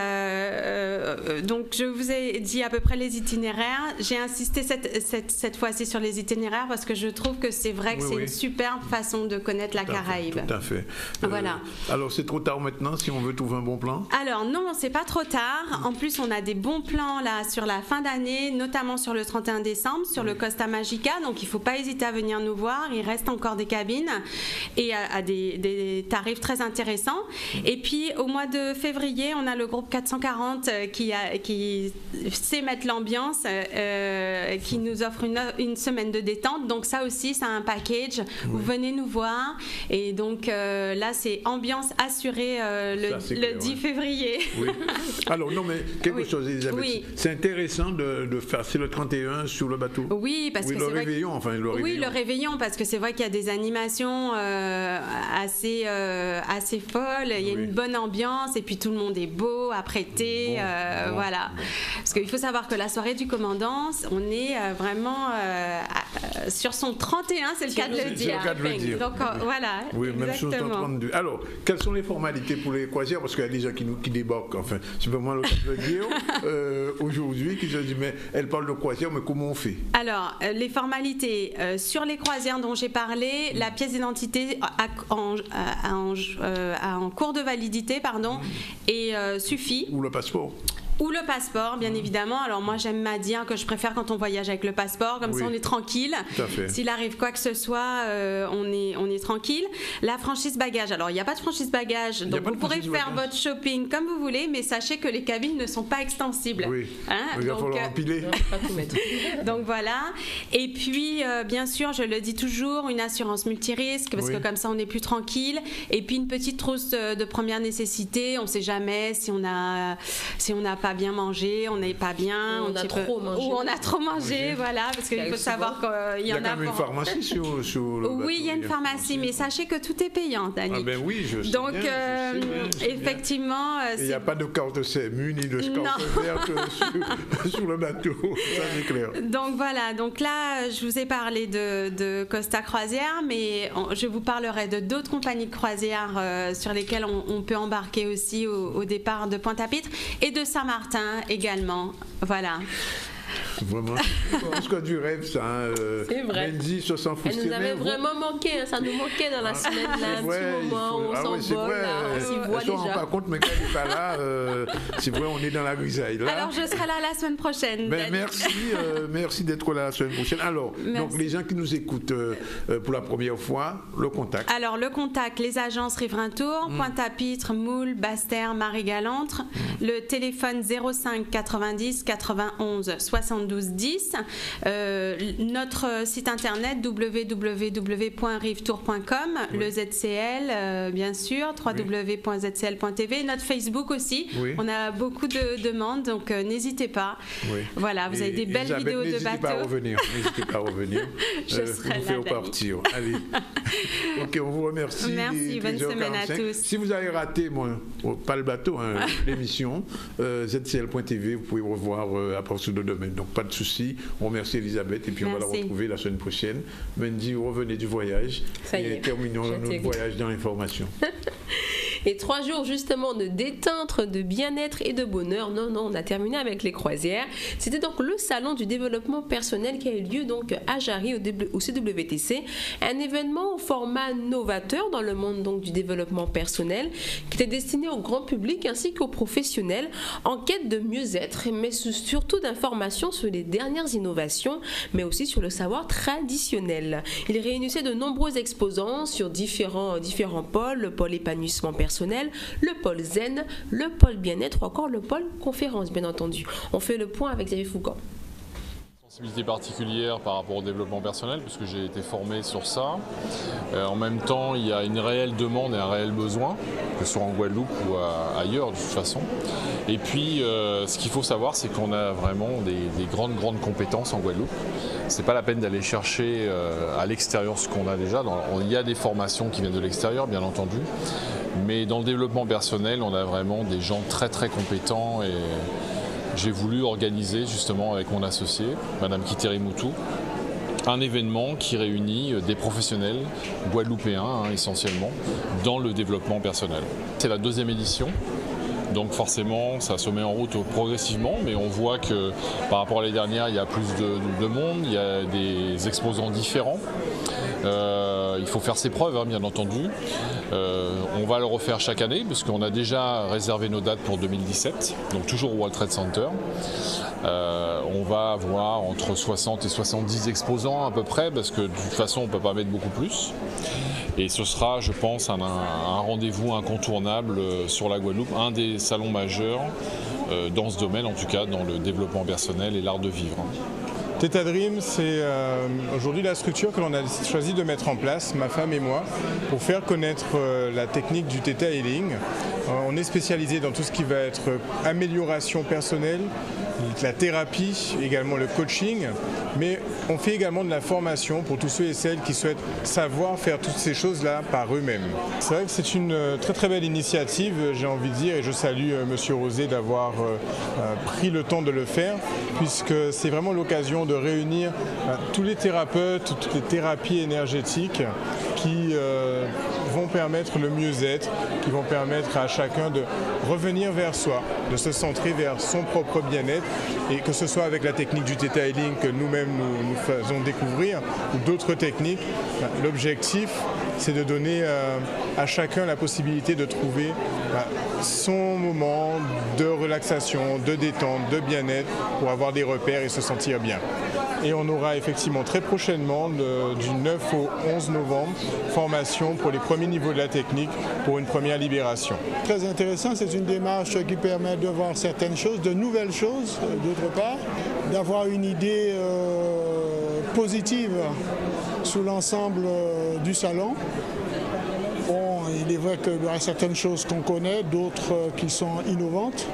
donc je vous ai dit à peu près les itinéraires. J'ai insisté cette fois-ci sur les itinéraires parce que je trouve que c'est vrai que c'est une superbe façon de connaître la Caraïbe. Tout à fait. Voilà. Alors c'est trop tard maintenant si on veut trouver un bon plan? Alors non, c'est pas trop tard. En plus, on a des bons plans là sur la fin d'année, notamment sur le 31 décembre, sur le Costa Magica. Donc il faut pas hésiter à venir nous voir. Il reste encore des cabines et à des tarifs très intéressants. Et puis au mois de février, on a le groupe 440 qui sait mettre l'ambiance, qui nous offre une semaine de détente. Donc ça aussi, c'est un package. Vous venez nous voir. Et donc là, c'est ambiance assurée le 10 février. Oui. Alors non, mais quelque chose, Elisabeth. Oui. C'est intéressant de faire, c'est le 31 sur le bateau. Oui, parce que le réveillon, Oui, le réveillon, parce que c'est vrai qu'il y a des animations assez folles. Il y a une bonne ambiance et puis tout le monde est beau, apprêté, voilà. Parce qu'il faut savoir que la soirée du commandant, on est vraiment sur son 31, c'est le cas de le dire. Donc voilà, oui, exactement. Même sur son 32. Alors, quelles sont les formalités pour les croisières? Parce qu'il y a des gens qui débarquent, enfin, c'est pas moi le cas de le dire, aujourd'hui, qui se disent, mais elle parle de croisière, mais comment on fait? Alors, les formalités, sur les croisières dont j'ai parlé, la pièce d'identité en cours de validité, et suffit. Ou le passeport. Ou le passeport, bien évidemment. Alors moi, j'aime à dire que je préfère quand on voyage avec le passeport, comme ça on est tranquille. S'il arrive quoi que ce soit, on est tranquille. La franchise bagage. Alors il n'y a pas de franchise bagage, donc vous pourrez faire votre shopping comme vous voulez, mais sachez que les cabines ne sont pas extensibles. Oui. Il va falloir empiler. Donc voilà. Et puis, bien sûr, je le dis toujours, une assurance multirisque, parce que comme ça on est plus tranquille. Et puis une petite trousse de première nécessité. On ne sait jamais si on n'a pas bien mangé, on n'est pas bien, on a trop mangé, voilà, parce qu'il faut savoir qu'il y en a. Il y a quand même une pharmacie sur le bateau. Oui, il y a une pharmacie, mais sachez que tout est payant, Dani. Ah ben oui, je sais donc, bien, effectivement, il n'y a pas de carte SEMU ni de carte verte sur le bateau, ça c'est clair. Donc voilà, donc là, je vous ai parlé de Costa Croisière, mais je vous parlerai de d'autres compagnies de croisière sur lesquelles on peut embarquer aussi au départ de Pointe-à-Pitre et de Saint-Martin également, voilà. Vraiment, je pense du rêve, ça. C'est vrai. Mendy se sent frustré. Elle nous avait vraiment manqué, ça nous manquait dans la semaine, là, un petit moment où on s'envole, on s'y voit déjà. On ne se rend pas compte, mais quand elle n'est pas là, c'est vrai, on est dans la grisaille. Là. Alors, je serai là la semaine prochaine. Merci d'être là la semaine prochaine. Alors, donc, les gens qui nous écoutent pour la première fois, le contact. Alors, le contact, les agences Riverains Tour, Pointe-à-Pitre, Moule, Basse-Terre, Marie-Galante. Le téléphone 05 90 91 72 10. Notre site internet www.rivetour.com, le ZCL, bien sûr, www.zcl.tv. Notre Facebook aussi. On a beaucoup de demandes, donc n'hésitez pas. Voilà, vous avez des belles vidéos de bateaux. N'hésitez pas à revenir. Je serai vous faire partir. Allez. Ok, on vous remercie. Merci, bonne semaine à tous. Si vous avez raté, pas le bateau, l'émission, zcl.tv, vous pouvez revoir à partir de demain. Donc pas de souci. On remercie Elisabeth et puis on va la retrouver la semaine prochaine. Mendy, revenez du voyage et terminons notre voyage dans l'information. Et 3 jours justement de détente, de bien-être et de bonheur. Non, on a terminé avec les croisières. C'était donc le salon du développement personnel qui a eu lieu donc à Jarry au CWTC. Un événement au format novateur dans le monde donc du développement personnel qui était destiné au grand public ainsi qu'aux professionnels en quête de mieux-être, mais surtout d'informations sur les dernières innovations, mais aussi sur le savoir traditionnel. Il réunissait de nombreux exposants sur différents pôles, le pôle épanouissement personnel, le pôle zen, le pôle bien-être ou encore le pôle conférence, bien entendu. On fait le point avec Xavier Foucault. Sensibilité particulière par rapport au développement personnel puisque j'ai été formé sur ça. En même temps, il y a une réelle demande et un réel besoin, que ce soit en Guadeloupe ou ailleurs de toute façon. Et puis, ce qu'il faut savoir, c'est qu'on a vraiment des grandes compétences en Guadeloupe. C'est pas la peine d'aller chercher à l'extérieur ce qu'on a déjà. Il y a des formations qui viennent de l'extérieur, bien entendu. Mais dans le développement personnel, on a vraiment des gens très compétents et j'ai voulu organiser justement avec mon associé, Madame Kiteri Moutou, un événement qui réunit des professionnels guadeloupéens essentiellement dans le développement personnel. C'est la 2e édition. Donc forcément, ça se met en route progressivement, mais on voit que par rapport à l'année dernière, il y a plus de monde, il y a des exposants différents. Il faut faire ses preuves, bien entendu. On va le refaire chaque année, puisqu'on a déjà réservé nos dates pour 2017, donc toujours au World Trade Center. On va avoir entre 60 et 70 exposants à peu près, parce que de toute façon, on ne peut pas mettre beaucoup plus. Et ce sera, je pense, un rendez-vous incontournable sur la Guadeloupe, un des salons majeurs dans ce domaine, en tout cas dans le développement personnel et l'art de vivre. Theta Dream, c'est aujourd'hui la structure que l'on a choisi de mettre en place, ma femme et moi, pour faire connaître la technique du Theta Healing. On est spécialisé dans tout ce qui va être amélioration personnelle, la thérapie, également le coaching, mais on fait également de la formation pour tous ceux et celles qui souhaitent savoir faire toutes ces choses-là par eux-mêmes. C'est vrai que c'est une très belle initiative, j'ai envie de dire, et je salue Monsieur Rosé d'avoir pris le temps de le faire, puisque c'est vraiment l'occasion de réunir tous les thérapeutes, toutes les thérapies énergétiques qui vont permettre le mieux-être, qui vont permettre à chacun de revenir vers soi, de se centrer vers son propre bien-être, et que ce soit avec la technique du Theta Healing que nous-mêmes nous faisons découvrir ou d'autres techniques, l'objectif c'est de donner à chacun la possibilité de trouver son moment de relaxation, de détente, de bien-être pour avoir des repères et se sentir bien. Et on aura effectivement très prochainement, du 9 au 11 novembre, formation pour les premiers niveaux de la technique pour une première libération. Très intéressant, c'est une démarche qui permet de voir certaines choses, de nouvelles choses, d'autre part, d'avoir une idée positive sur l'ensemble du salon. Bon, il est vrai qu'il y a certaines choses qu'on connaît, d'autres qui sont innovantes.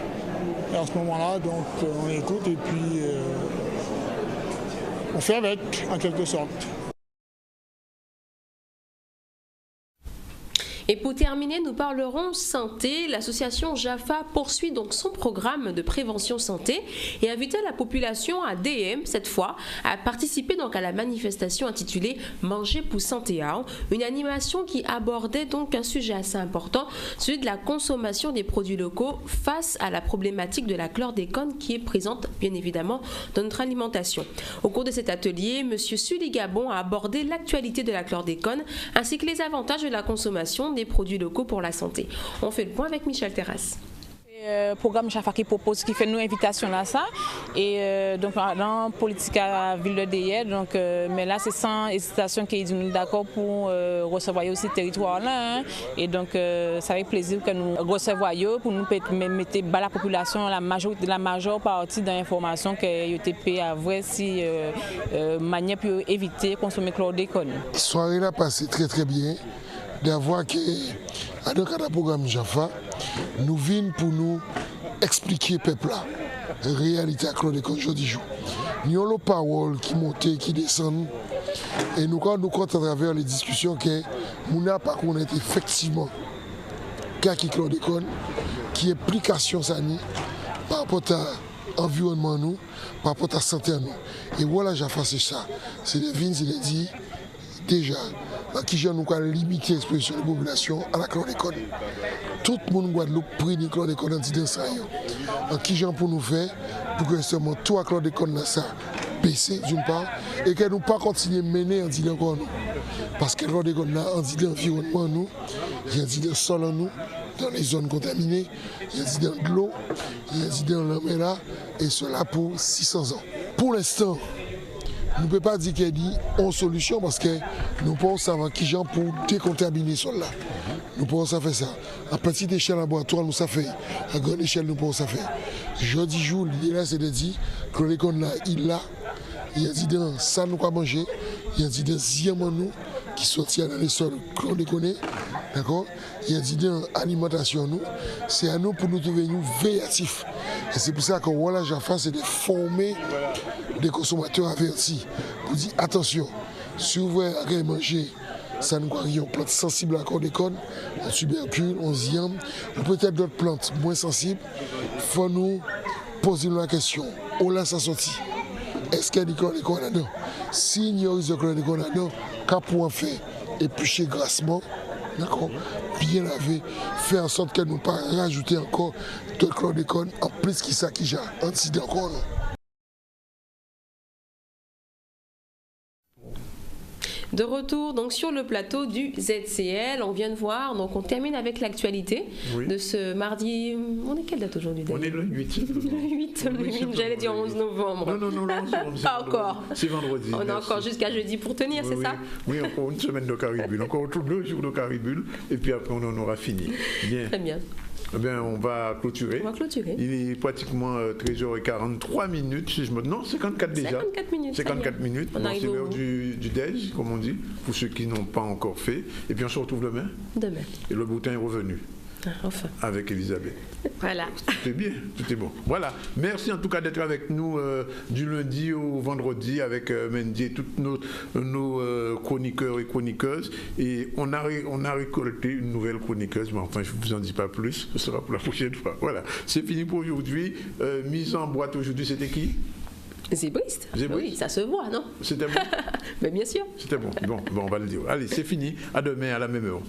Et à ce moment-là, donc, on écoute et puis on fait avec, en quelque sorte. Et pour terminer, nous parlerons santé. L'association JAFA poursuit donc son programme de prévention santé et invitait la population à DM, cette fois, à participer donc à la manifestation intitulée Manger pour santé, une animation qui abordait donc un sujet assez important, celui de la consommation des produits locaux face à la problématique de la chlordécone qui est présente bien évidemment dans notre alimentation. Au cours de cet atelier, M. Sully Gabon a abordé l'actualité de la chlordécone ainsi que les avantages de la consommation des produits locaux pour la santé. On fait le point avec Michel Terrasse. Programme JAFA qui propose, qui fait nos invitations là, ça. Et donc dans politique à ville de Deyet, donc mais là c'est sans hésitation qu'ils sont d'accord pour recevoir aussi le territoire là. Et donc c'est avec plaisir que nous recevons pour nous mettre à la population la majeure partie de l'information que UTP a vrai si manière pour éviter de consommer chlordécone. La soirée là passé très bien. D'avoir que, dans le cadre du programme JAFA, nous venons pour nous expliquer au peuple la réalité à chlordécone aujourd'hui. Nous avons les paroles qui montent, qui descendent, et nous comptons à travers les discussions que nous n'avons pas connaître effectivement qu'est-ce que chlordécone, qui est application par rapport à l'environnement, par rapport à la santé. Et voilà, JAFA, c'est ça. C'est les vignes, c'est les dit déjà. Qui nous a limité l'exposition de la population à la chlordécone. tout le monde Guadeloupe pris le chlordécone anti-danse. En qui j'en pour nous faire pour que seulement toi chlordécone là ça baisser d'une part et que nous pas continuer à mener anti encore nous. Parce que le chlordécone là anti l'environnement nous, il y a anti sol en nous, dans les zones contaminées, il y a anti de l'eau, il y a anti dans la mer là et cela pour 600 ans. Pour l'instant, nous ne pouvons pas dire qu'il y a une solution parce que nous pensons savoir qui gens pour décontaminer ce sol là. Nous pouvons faire ça. À petite échelle laboratoire, nous ça fait. À grande échelle, nous pouvons ça faire. Jeudi jour, l'idée là, c'est de dire que l'école là, il y a dit dans ça nous quoi manger, il y a dit dans zièmement nous qui sortent dans les sols que l'on connaît, d'accord. Il y a dit dans alimentation nous, c'est à nous pour nous trouver nous véatifs. Et c'est pour ça que voilà, Jaffa, c'est de former des consommateurs avertis pour dire attention, si vous voulez manger. Ça nous croit une plante sensible à chlordécone, un tubercule, un ziam, ou peut-être d'autres plantes moins sensibles. Il faut nous poser la question, où là ça sorti? Est-ce qu'il y a du chlordécone là-dedans? S'il y a du chlordécone là-dedans, qu'à pour en faire? Éplucher grassement, d'accord? Bien laver, faire en sorte que nous ne pas rajouter encore de chlordécone en plus qui ça qui j'ai anti encore. De retour donc sur le plateau du ZCL, on vient de voir, donc on termine avec l'actualité de ce mardi. On est quelle date aujourd'hui? On est le 8. Le 8, j'allais dire 11 novembre. Non, pas encore. C'est vendredi. On a encore jusqu'à jeudi pour tenir, c'est ça? Oui, encore une semaine de caribule, encore 2 jours de caribule, et puis après on en aura fini. Bien. Très bien. Eh bien, on va clôturer. Il est pratiquement 13h43, si je me... Non, 54 déjà. 54 minutes. 54 minutes. Bon, c'est l'heure du déj, comme on dit, pour ceux qui n'ont pas encore fait. Et puis on se retrouve demain. Demain. Et le boutin est revenu. Enfin. Avec Elisabeth. Voilà. Tout est bien, tout est bon. Voilà. Merci en tout cas d'être avec nous du lundi au vendredi avec Mendy et tous nos chroniqueurs et chroniqueuses. Et on a récolté une nouvelle chroniqueuse, mais enfin je ne vous en dis pas plus, ce sera pour la prochaine fois. Voilà. C'est fini pour aujourd'hui. Mise en boîte aujourd'hui, c'était qui? Zébriste. Oui, ça se voit, non? C'était bon. Mais bien sûr. C'était bon. Bon, on va le dire. Allez, c'est fini. À demain à la même heure.